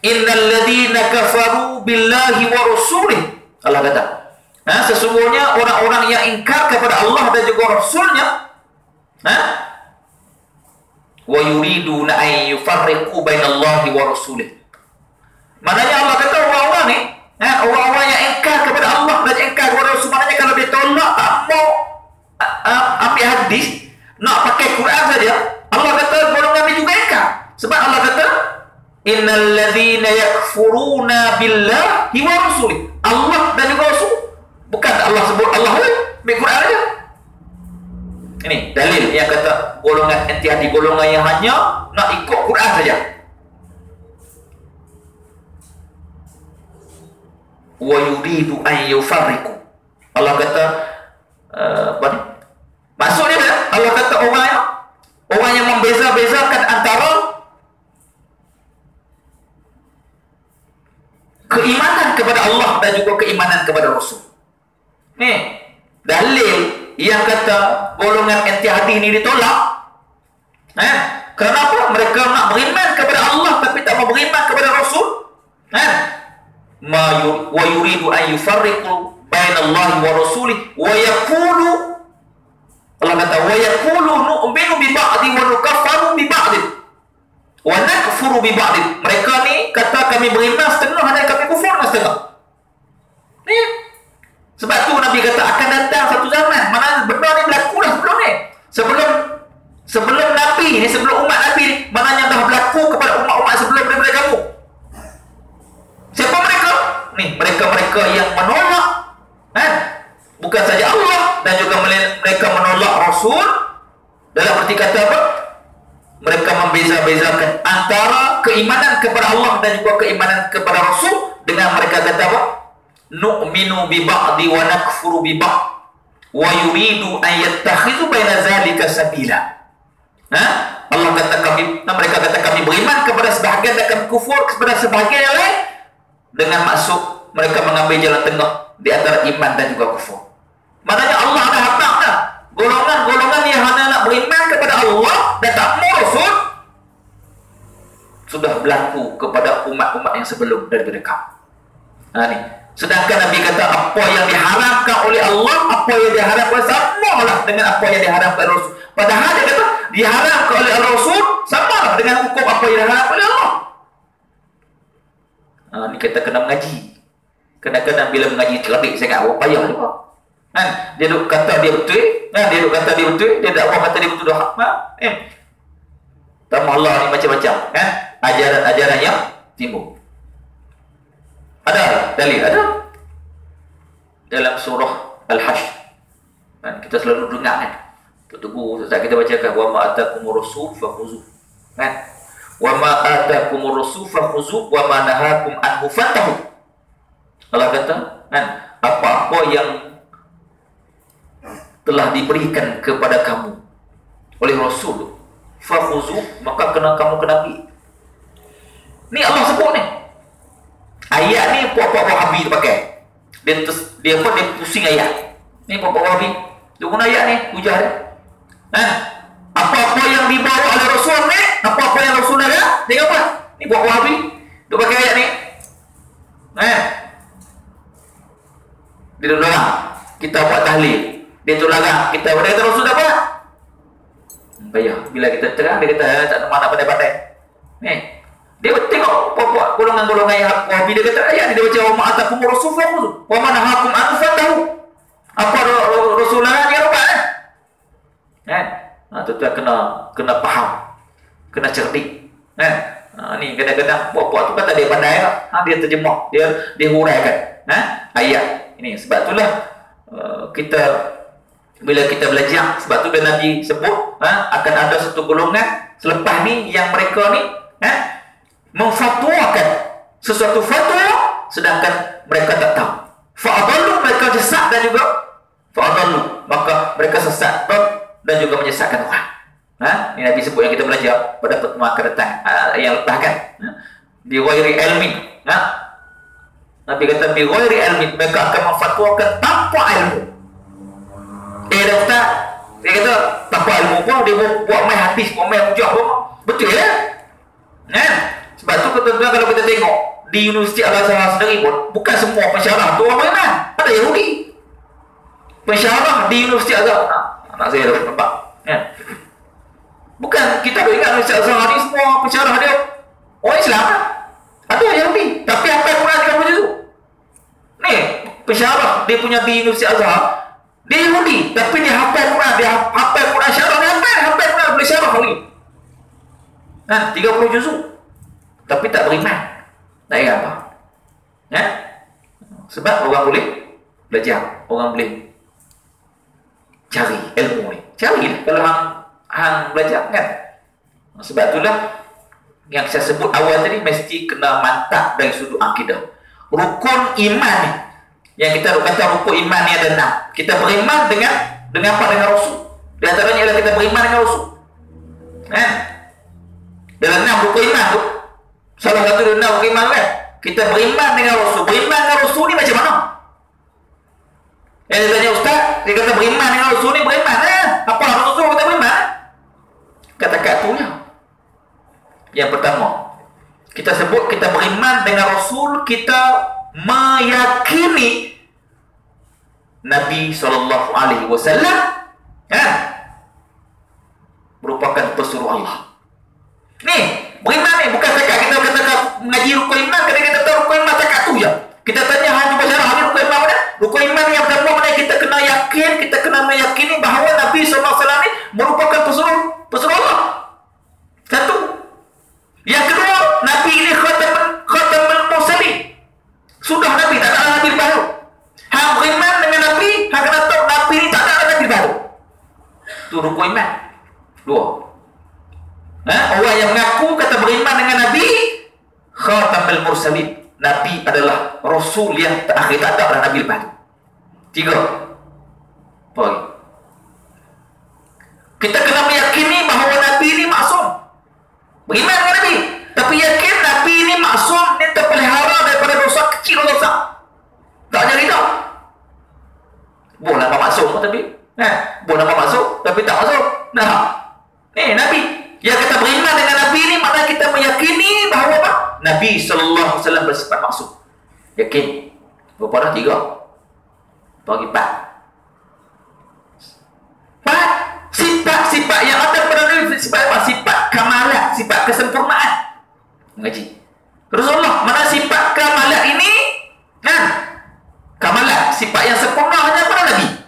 Innal ladzina kafaru billahi wa rasulih. Allah kata, sesungguhnya orang-orang yang ingkar kepada Allah dan juga rasulnya, wa yuriduna an yufarriqu bainallahi wa rasulih. Maknanya Allah kata orang-orang ni, orang-orang yang ingkar kepada Allah dan ingkar kepada Rasul, maknanya kalau dia tolak tak mau ambil hadis, nak pakai Quran saja, Allah kata golongan ni juga ingkar. Sebab Allah kata innal ladzina yakfuruna billahi wa rasulih. Allah dan juga Rasul. Bukan Allah sebut Allah ni, ambil Quran saja. Ini dalil yang kata golongan anti-hadis, golongan yang hanya nak ikut Quran saja. Wa yuridu an yufarriqu. Allah kata apa ni? Maksudnya Allah kata orang yang membeza-bezakan antara keimanan kepada Allah dan juga keimanan kepada Rasul. Ni dalil yang kata golongan anti-hadis ni ditolak. Kenapa? Mereka nak beriman kepada Allah tapi tak mau beriman kepada Rasul. Wa yuridu an yufarriqu bainallahi wa rasulih wa yaqulu, Allah kata wa yaqulu nu'minu bi ba'di wa nukaffaru bi ba'di wa nakfuru bi ba'di. Mereka ni kata kami beriman setengah dan kami kufur setengah. Ni sebab tu Nabi kata akan datang satu zaman mana benda ni berlaku dah sebelum ni. Sebelum Nabi ni, sebelum umat Nabi ni, maknanya dah berlaku kepada umat-umat sebelum daripada kamu. Siapa mereka? Ni, mereka-mereka yang menolak bukan saja Allah dan juga mereka menolak Rasul. Dalam arti kata apa? Mereka membeza-bezakan antara keimanan kepada Allah dan juga keimanan kepada Rasul dengan mereka kata apa? Nu'minu bi ba'di wa nakfuru bi ba'd wa yuridu an yattakhidhu baina zalika sabila. Allah kata mereka kata kami beriman kepada sebahagian dan kami kufur kepada sebahagian yang lain, dengan maksud mereka mengambil jalan tengah di antara iman dan juga kufur. Maknanya Allah dah habaq dah golongan-golongan yang hanya nak beriman kepada Allah dan tak mau Rasul sudah berlaku kepada umat-umat yang sebelum daripada kamu. Ni. Sedangkan Nabi kata apa yang diharamkan oleh Allah, apa yang diharamkan samalah dengan apa yang diharamkan oleh Rasul. Padahal dia kata diharamkan oleh Rasul samalah dengan hukum apa yang diharamkan oleh Allah. Ni kita kena mengaji. Kadang-kadang bila mengaji cerdik sangat, orang payah juga. Dia duk kata dia betul, dia duk kata dia betul, dia dakwah kata dia betul dah. Tambah Allah ni macam-macam, ajaran-ajaran yang timbul. Ada dalil, ada. dalam surah Al-Hashr. Kan kita selalu dengar kan. Tunggu Ustaz kita bacakan wa ma atakumur rasul fakhuzu. Kan? Wa ma atakumur rasul fakhuzu wa ma nahakum anhu fantahu. Allah kata, kan, apa-apa yang telah diberikan kepada kamu oleh Rasul, fakhuzu, maka kena kamu kenapi. Ni Allah sebut ni. Ayat ni puak-puak Wahabi dia pakai. Dia pusing ayat. Ni puak-puak Wahabi. Dia guna ayat ni, hujah dia. Apa-apa yang dibawa oleh Rasul ni, apa-apa yang Rasul ada, dia apa? Ni puak Wahabi. Dia pakai ayat ni. Dia larang kita buat tahlil. Dia tu larang kita pada kata Rasul apa? Payah. Bila kita terang, dia kata tak ada mana pandai-pandai. Dia tengok puak-puak golongan-golongan yang Wahabi, dia kata ayat ni, dia baca wa ma atakumur rasul fakhuzu wa ma nahakum anhu fantahu. Apa Rasul larang dia lupa tuan-tuan kena faham, kena cerdik. Ni kadang-kadang puak-puak tu kan tak ada pandai tak? Dia terjemah, dia huraikan ayat ini. Sebab itulah kita bila kita belajar, sebab tu bila Nabi sebut akan ada satu golongan selepas ni yang mereka ni memfatwakan sesuatu fatwa sedangkan mereka tak tahu. Fa'adallu, mereka sesat, dan juga fa'adallu, maka mereka sesat dan juga menyesatkan orang. Ini Nabi sebut yang kita belajar pada pertemuan akan datang yang lepas kan. Bi ghairi ilmin. Nabi kata bi ghairi ilmin, mereka akan memfatwakan tanpa ilmu. Dah ustaz, dia kata tanpa ilmu pun dia buat main hadis, buat main hujah pun betul ya? Sebab tu tuan-tuan, kalau kita tengok di Universiti Al-Azhar sendiri pun, bukan semua pensyarah tu orang beriman. Ada Yahudi pensyarah di Universiti Al-Azhar. Anak saya dah nampak. Bukan kita ingat Universiti Al-Azhar ni semua pensyarah dia orang Islam. Ada Yahudi, tapi apa yang Quran 30 juzuk. Ni pensyarah dia punya di Universiti Al-Azhar, dia Yahudi, tapi dia hafal Quran, syarah, dia hafal Quran, boleh syarah lagi. 30 juzuk. Tapi tak beriman. Tak ingat apa. Sebab orang boleh belajar, orang boleh cari ilmu ni. Cari kalau hang belajar kan. Sebab itulah yang saya sebut awal tadi, mesti kena mantap dari sudut akidah. Rukun iman ni, yang kita kata rukun iman ni ada 6. Kita beriman dengan apa? Dengan Rasul. Di antaranya ialah kita beriman dengan Rasul. Dalam 6 rukun iman tu, salah satu dari 6 rukun iman kan, kita beriman dengan Rasul. Beriman dengan Rasul ni macam mana? Dia tanya ustaz, dia kata beriman dengan Rasul ni beriman. Apa Rasul kita beriman? Kata-kata tu ya. Yang pertama, kita sebut kita beriman dengan Rasul, kita meyakini Nabi SAW merupakan pesuruh Allah. Ni, beriman ni bukan cakap kita kata mengaji rukun iman, kita kata tahu rukun iman cakap tu je. Kita tanya hanya pasal hari rukun iman mana? Rukun iman yang pertama mana? Kita kena yakin, kita kena meyakini bahawa Nabi SAW ni merupakan pesuruh Allah. Satu. Yang kedua, Nabi ini khatamul mursalin. Sudah Nabi, tak ada Nabi baru. Hang beriman dengan Nabi, hang kena tahu Nabi ini tak ada Nabi baru. Itu rukun iman. 2. Orang yang mengaku kata beriman dengan Nabi, khatamul mursalin. Nabi adalah Rasul yang terakhir, tak ada Nabi baru. 3. Apa lagi? Kita kena meyakini bahawa Nabi ini maksum. Beriman dengan Nabi, tapi yakin Nabi ini maksum, dia terpelihara daripada dosa kecil dan dosa. Tak jadi tak. Boleh nama maksum tapi boleh nama maksum tapi tak maksum. Nabi yang kata beriman dengan Nabi ini, maknanya kita meyakini bahawa apa? Nabi SAW bersifat maksum. Yakin. Berapa dah? 3. Bagi 4. Sifat yang ada pada Nabi, sifat apa? Sifat kamalat, sifat kesempurnaan. Mengaji Rasulullah, mana sifat kamalat ini kamalat, sifat yang sempurna hanya pada Nabi,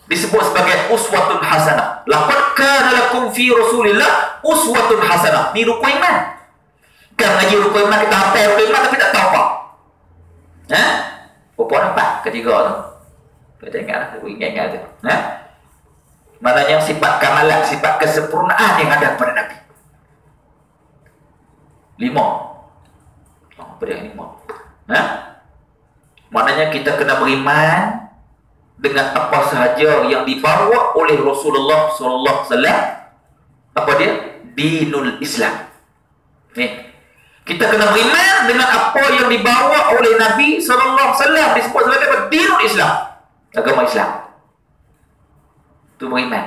disebut sebagai uswatun hasanah. Laqad kana lakum fi Rasulillah uswatun hasanah. Ni rukun iman. Kan ngaji rukun iman, kita hafal rukun iman tapi tak tahu apa. Berapa 4? Ketiga tu. Kita ingatlah, ingat tu. Maknanya sifat kamalan, sifat kesempurnaan yang ada pada Nabi. 5. Apa dia 5? Maknanya kita kena beriman dengan apa sahaja yang dibawa oleh Rasulullah sallallahu alaihi wasallam. Apa dia? Dinul Islam. Ni. Kita kena beriman dengan apa yang dibawa oleh Nabi sallallahu alaihi wasallam, disebut sebagai dinul Islam. Agama Islam. Itu beriman.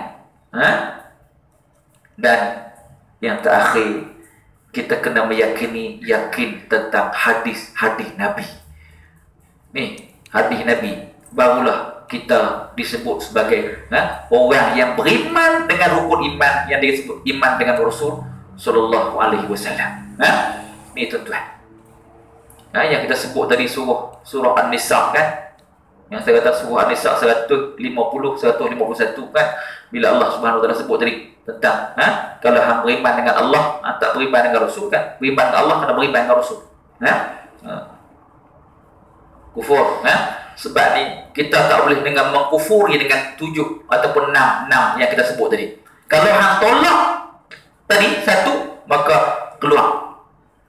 Dan yang terakhir, kita kena meyakini, yakin tentang hadis-hadis Nabi. Ni, hadis Nabi. Barulah kita disebut sebagai orang yang beriman dengan rukun iman yang disebut iman dengan Rasul sallallahu alaihi wasallam. Ni tuan-tuan. Yang kita sebut tadi surah An-Nisa kan? Yang saya kata surah An-Nisa 150 151 kan, bila Allah Subhanahu wa taala sebut tadi tentang kalau hang beriman dengan Allah, tak beriman dengan Rasul kan? Beriman dengan Allah kena beriman dengan Rasul. Kufur sebab ni kita tak boleh dengan mengkufuri dengan 7 ataupun 6 yang kita sebut tadi. Kalau hang tolak tadi 1, maka keluar.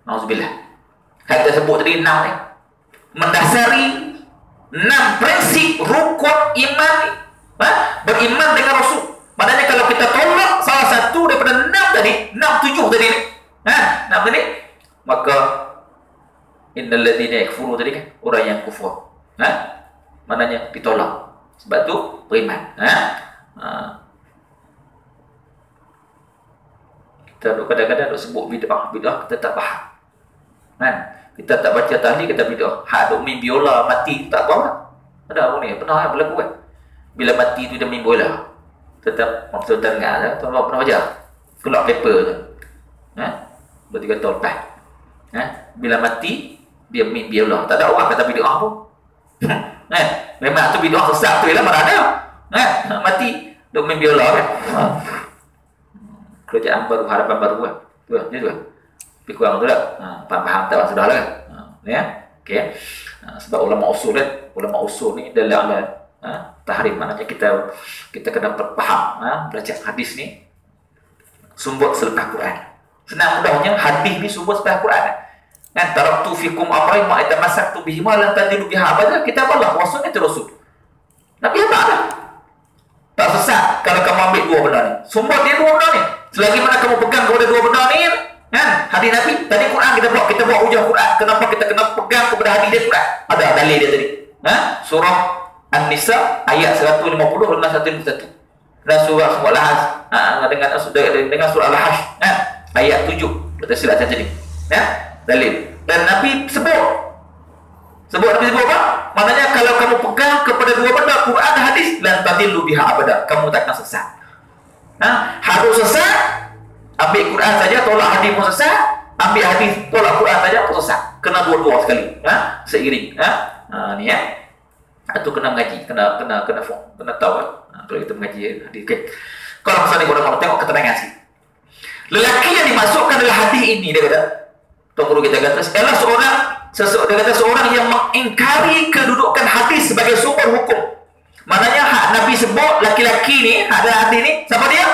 Nauzubillah. Kita sebut tadi 6 ni mendasari 6 prinsip rukun iman ni. Beriman dengan Rasul. Maknanya kalau kita tolak salah satu daripada 6 tadi, 6, 7 tadi ni, 6 tadi, maka innal ladzina yakfuru tadi kan, orang yang kufur. Maknanya ditolak. Sebab tu beriman. Kita kadang-kadang duk sebut bid'ah kita tak faham. Kita tak baca tahlil, kita bid'ah. Hak duk main biola mati tak tahu lah. Ada apa ni? Pernah berlaku kan? Bila mati tu dia main bola. Tetap maksud dengar lah. Tuan pernah baca? Keluar paper tu. Bertiga tahun lepas. Bila mati dia main biola. Tak ada orang kata bid'ah pun. Memang tu bid'ah sesat tu lah, mana ada. Mati duk main biola kan. Kerajaan baru, harapan baru kan. Tu tu. Lebih kurang tu lah. Faham tak sudah lah kan. Okay. Sebab ulama usul kan, ulama usul ni dalam tahrim, maknanya kita kena faham belajar hadis ni sumber selepas Quran. Senang mudahnya hadis ni sumber selepas Quran kan. Taraktu fikum amrayn ma itamassaktu bihima lan tadilu biha abada, kitab Allah wa sunnati Rasul. Nabi apa dah? Tak sesat kalau kamu ambil dua benda ni. Sumber dia dua benda ni. Selagi mana kamu pegang kepada dua benda ni kan, hadis Nabi, tadi Quran kita buat hujah Quran. Kenapa kita kena pegang kepada hadis dia Quran? Ada dalil dia tadi. Surah An-Nisa ayat 150 dan 151. Dan surah Al-Lahz dengan surah Al-Lahz ayat 7. Betul silap saja ni. Dalil. Dan Nabi sebut Nabi sebut apa? Maknanya kalau kamu pegang kepada dua benda, Quran dan hadis, lan tadillu biha abada, kamu takkan sesat. Harus sesat, ambil Quran saja, tolak hadis pun sesat. Ambil hadis, tolak Quran saja pun sesat. Kena dua-dua sekali. Seiring. Ni itu kena mengaji, kena tahu kalau kita mengaji hadis. Okay. Kalau misalnya kita mau tengok keterangan sih. Lelaki yang dimasukkan dalam hadis ini, dia kata, Tuan Guru kita kata, adalah seorang yang mengingkari kedudukan hadis sebagai sumber hukum. Maknanya hak Nabi sebut laki-laki ni, hak dalam hadis ni, siapa dia?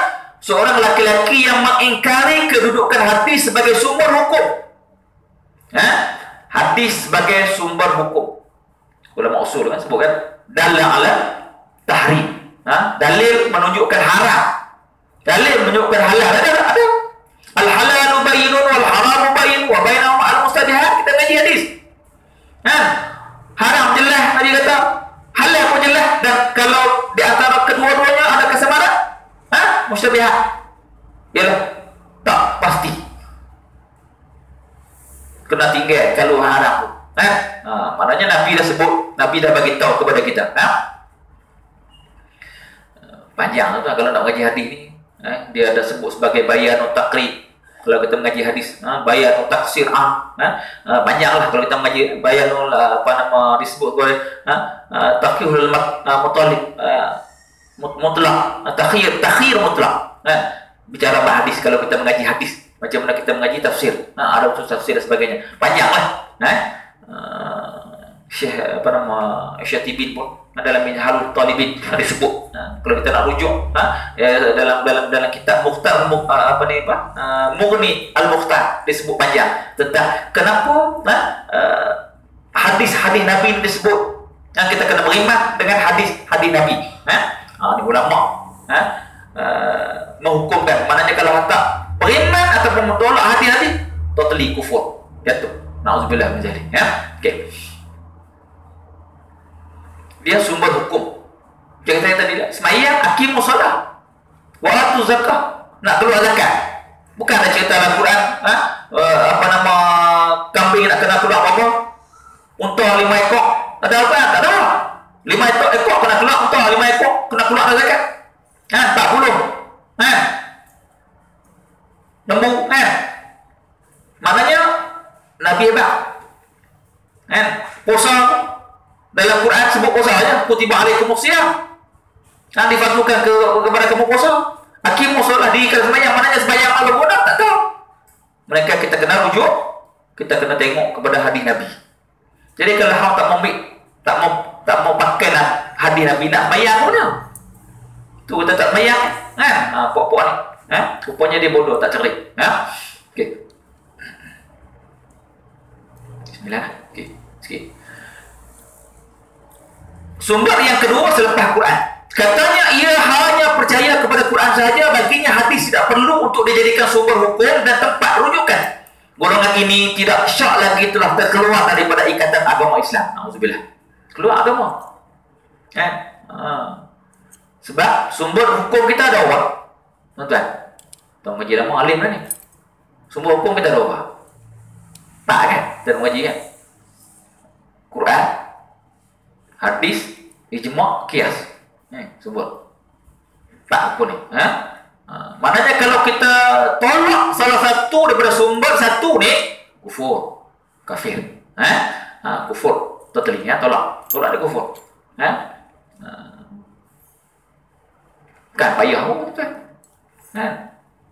Seorang laki-laki yang mengingkari kedudukan hadis sebagai sumber hukum. Hadis sebagai sumber hukum. Ulama usul kan sebut kan, dalil ala tahrim. Dalil menunjukkan haram. Dalil menunjukkan halal. Ada. Al-halalu bayyinun wal haramu bayyin wa bainahuma al-mustabihat. Kita ngaji hadis. Haram jelas Nabi kata, halal pun jelas, dan kalau di antara kedua-duanya ada kesamaan, mustabihat. Yalah, tak pasti. Kena tinggal kalau haram tu. Maknanya Nabi dah sebut, Nabi dah bagi tahu kepada kita. Panjang tu kalau nak mengaji hadis ni. Dia ada sebut sebagai bayan taqrib. Kalau kita mengaji hadis, bayan taksir panjanglah kalau kita mengaji bayan disebut sebagai taqiyul mutalib mutlak, takhir mutlak. Bicara hadis, kalau kita mengaji hadis, macam mana kita mengaji tafsir, ada usul tafsir dan sebagainya. Panjanglah. Syekh apa nama Syatibin pun dalam Minhalul Talibin disebut. Kalau kita nak rujuk dalam kitab Mukhtar Mughni Al-Mukhtar disebut panjang tentang kenapa hadis-hadis Nabi disebut kita kena beriman dengan hadis-hadis Nabi. Ni ulama menghukumkan, maknanya kalau tak beriman ataupun menolak hadis-hadis, totally kufur, jatuh. Nauzubillah min zalik. Okey. Dia sumber hukum. Macam saya tadi lah, semayang, aqimus solah, wa atu zakah, nak keluar zakat. Bukan ada cerita dalam Quran, kambing nak kena keluar apa? Unta 5 ekor. Ada apa? Tak ada. 5 ekor kena keluar, unta 5 ekor kena keluar zakat. 40. Lembu, maknanya Nabi hebat. Puasa dalam Quran sebut puasa aja, kutiba alaikumus shiyam. Difardukan kepada kamu puasa. Aqimus solah, diikat sembahyang, maknanya sembahyang malam bodoh tak tahu. Mereka kita kena rujuk, kita kena tengok kepada hadis Nabi. Jadi kalau hang tak mau pakailah hadis Nabi nak sembahyang bodoh. Tu kita tak sembahyang, puak-puak ni. Rupanya dia bodoh, tak cerdik. Okey. Bismillah. Okey, sikit. Sumber yang kedua selepas Quran. Katanya ia hanya percaya kepada Quran sahaja, baginya hadis tidak perlu untuk dijadikan sumber hukum dan tempat rujukan. Golongan ini tidak syak lagi telah terkeluar daripada ikatan agama Islam. Nauzubillah. Keluar agama. Sebab sumber hukum kita ada apa? Tuan-tuan. Tuan mengaji lama alim dah ni. Sumber hukum kita ada apa? Tak kan? Tuan mengaji kan? Quran, hadis, ijma', qiyas. Sumber. Tak apa ni. Maknanya kalau kita tolak salah satu daripada sumber satu ni, kufur, kafir. Kufur. Totally, tolak. Tolak dia kufur. Kan payah pun tuan.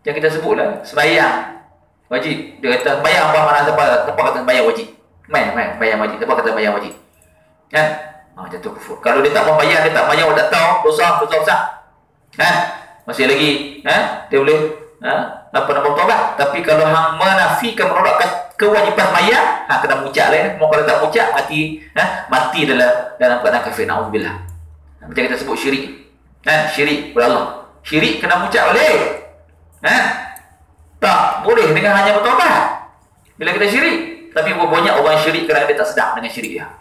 Yang kita sebutlah sembahyang wajib. Dia kata sembahyang apa mana siapa kata sembahyang wajib. Main sembahyang wajib. Siapa kata sembahyang wajib? Jatuh kufur. Kalau dia tak membayar, dia tak bayar, tak tahu, dosa besar. Masih lagi dia boleh bertobat. Tapi kalau hang menafikan, menolakkan kewajipan bayar, kena mucak lain. Kalau tak mucak, mati dalam keadaan kafir. Nauzubillah. Macam kita sebut syirik. Syirik kepada Allah. Syirik kena mucak boleh. Tak boleh dengan hanya bertobat. Bila kita syirik, tapi banyak orang syirik kerana dia tak sedar dengan syirik dia.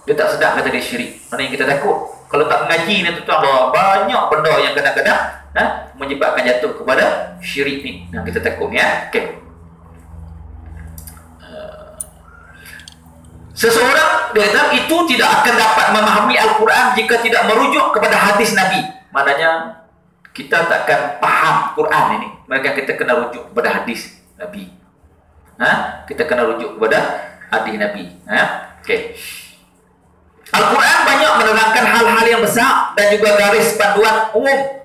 Dia tak sedar kata dia syirik. Mana yang kita takut. Kalau tak mengaji ni tuan-tuan, banyak benda yang kadang-kadang menyebabkan jatuh kepada syirik ni. Kita takut ni. Okay. Seseorang dia kata itu tidak akan dapat memahami Al-Quran jika tidak merujuk kepada hadis Nabi. Maknanya kita takkan faham Quran ini. Mereka kita kena rujuk kepada hadis Nabi. Kita kena rujuk kepada hadis Nabi. Okay. Al-Quran banyak menerangkan hal-hal yang besar dan juga garis panduan umum.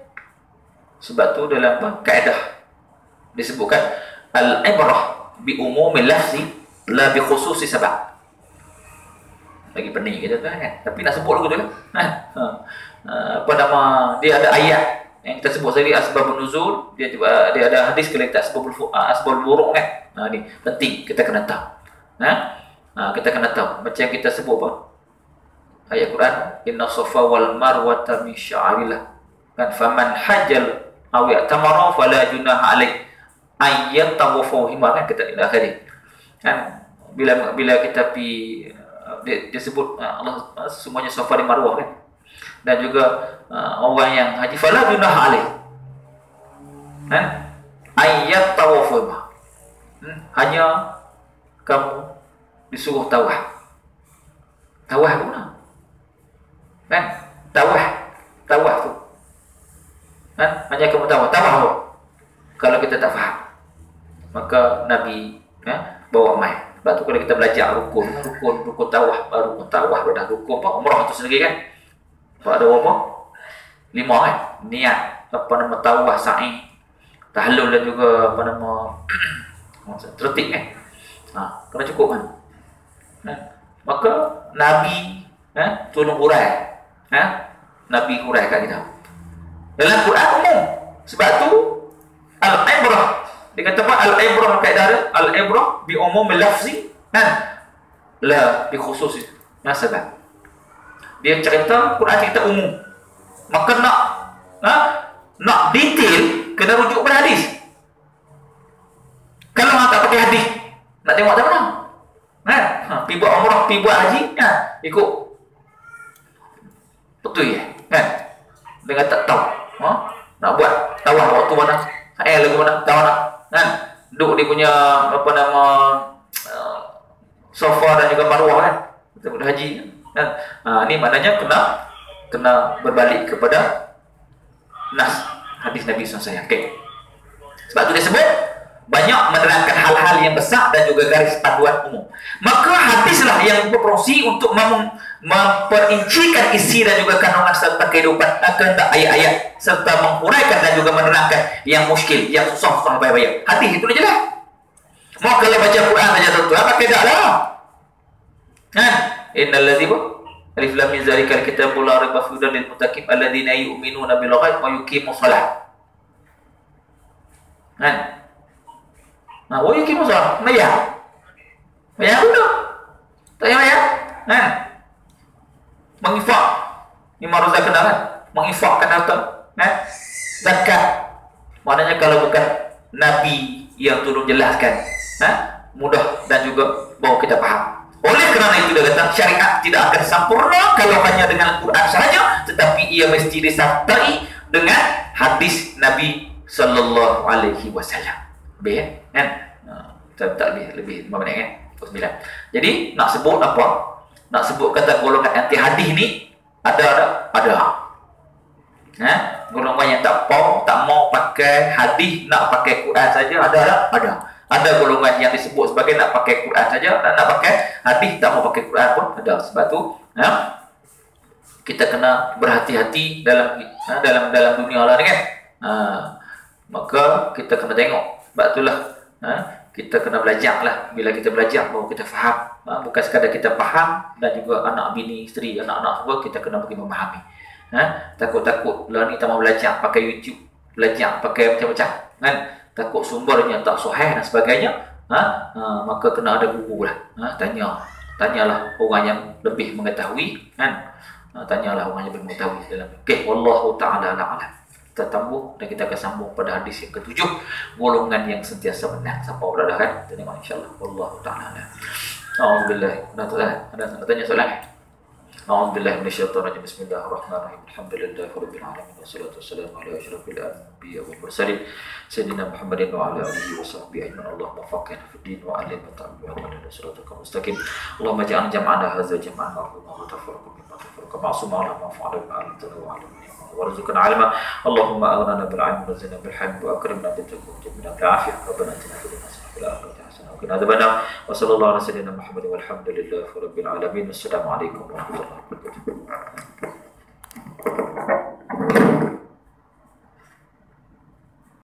Sebab tu dalam kaedah disebutkan al-ibrah bi umumil lafzi la bi khususi sabab. Lagi pening kita kan. Tapi nak sebut dulu tu kan. Dia ada ayat yang kita sebut tadi asbabun nuzul, dia ada hadis kalau kita asbabul wurud kan. Ni penting kita kena tahu. Kita kena tahu macam kita sebut apa? Ayat Quran, inna safa wal marwata min sya'arillah. Kan faman hajjal aw ya'tamara fala junaha alaih ayat tawafu hima, kan kita akhir. Kan bila kita dia sebut Allah semuanya safa dan marwah kan. Dan juga orang yang haji fala junaha alaih. Kan ayat tawafu hima. Hanya kamu disuruh tawaf. Tawaf guna. Kan? Tawaf tu. Kan? Hanya kamu tawaf tu. Kalau kita tak faham, maka Nabi bawa mai. Sebab tu kalau kita belajar rukun tawaf, baru tawaf dah rukun apa? Umrah tu sendiri kan. Ada apa? 5 kan? Niat tawaf, sa'i, tahlul dan juga tertib kan. Kena cukup kan? Maka Nabi tolong hurai. Nabi hurai kat kita. Dalam Quran umum. Sebab tu al-ibrah, dia kata apa? Al-ibrah kaedah dia, al-ibrah bi umum lafzi la bi khusus. Sebab dia cerita, Quran cerita umum. Maka nak detail kena rujuk pada hadis. Kalau orang tak pakai hadis, nak tengok tak mana? Pergi buat umrah, pergi buat haji, ikut betul ya? Dengan tak tahu. Nak buat tawaf waktu mana? Lagu mana? Tahu nak? Duduk dia punya apa nama sofa dan juga marwah kan? Kita buat haji. Ini maknanya kena berbalik kepada nas hadis Nabi SAW. Okay. Sebab tu dia sebut banyak menerangkan hal-hal yang besar dan juga garis panduan umum. Maka hadislah yang berfungsi untuk memperincikan isi dan juga kandungan serta kehidupan kehendak ayat-ayat, serta menghuraikan dan juga menerangkan yang muskil, yang susah bayar-bayar. Hadis itu dah jelas. Mau kalau baca Quran saja tuan-tuan, pakai dak lah. Innal ladzi alif lam mim zalikal kitabul la raiba fihi lil muttaqin alladzina yu'minuna bil ghaib wa yuqimus shalah. Wa yuqimus shalah. Bayar. Bayar dulu. Tak payah bayar. Menginfak. Lima rozak kena kan? Menginfakkan harta. Zakat. Maknanya kalau bukan Nabi yang turun jelaskan, mudah dan juga bawa kita faham. Oleh kerana itu dia kata syariat tidak akan sempurna kalau hanya dengan Quran sahaja, tetapi ia mesti disertai dengan hadis Nabi sallallahu alaihi wasallam. Baik kan? Kita tak lebih 5 minit kan? 9. Jadi nak sebut apa? Nak sebut kata golongan anti hadis ni ada. Golongan yang tak mau pakai hadis, nak pakai Quran saja ada. Ada golongan yang disebut sebagai nak pakai Quran saja dan nak pakai hadis, tak mau pakai Quran pun ada. Sebab tu kita kena berhati-hati dalam dunia lah ni kan. Maka kita kena tengok. Sebab itulah kita kena belajar lah. Bila kita belajar baru kita faham. Bukan sekadar kita faham, dan juga anak bini, isteri, anak-anak semua kita kena pergi memahami. Takut-takut lah ni tak mau belajar pakai YouTube, belajar pakai macam-macam kan. Takut sumbernya tak sahih dan sebagainya, maka kena ada guru lah. Tanyalah orang yang lebih mengetahui kan. Tanyalah orang yang lebih mengetahui dalam. Okey, wallahu taala a'lam. Kita tambung dan kita akan sambung pada hadis yang ketujuh, golongan yang sentiasa benar. Siapa berada kan? Kita tengok insya-Allah. Wallahu taala a'lam. Alhamdulillah. Ada tanya soalan? A'udzubillahi minasyaitonir rajim. Bismillahirrahmanirrahim. Alhamdulillahirabbil alamin. Wassalatu wassalamu ala asyrafil anbiya'i wal mursalin sayyidina Muhammadin wa ala alihi wa sahbihi ajma'in. Allahumma faqihna fid din wa 'allimna ta'wil wa lana siratal mustaqim. Allahumma ij'al jam'ana hadza jam'an marhuma wa tafarraqna mimma tafarraqa ma'suma ala ma fa'ala ma'al wa 'ala warzuqna 'ilma. Allahumma aghnina bil 'ilmi wa zidna bil hilmi wa akrimna bil taqwa wa jibna bil 'afiyah. Rabbana atina fid dunya hasanah wa fil akhirati hasanah wa qina adzabannar. Wa sallallahu ala sayyidina Muhammadin walhamdulillahi rabbil alamin. Assalamualaikum warahmatullahi wabarakatuh.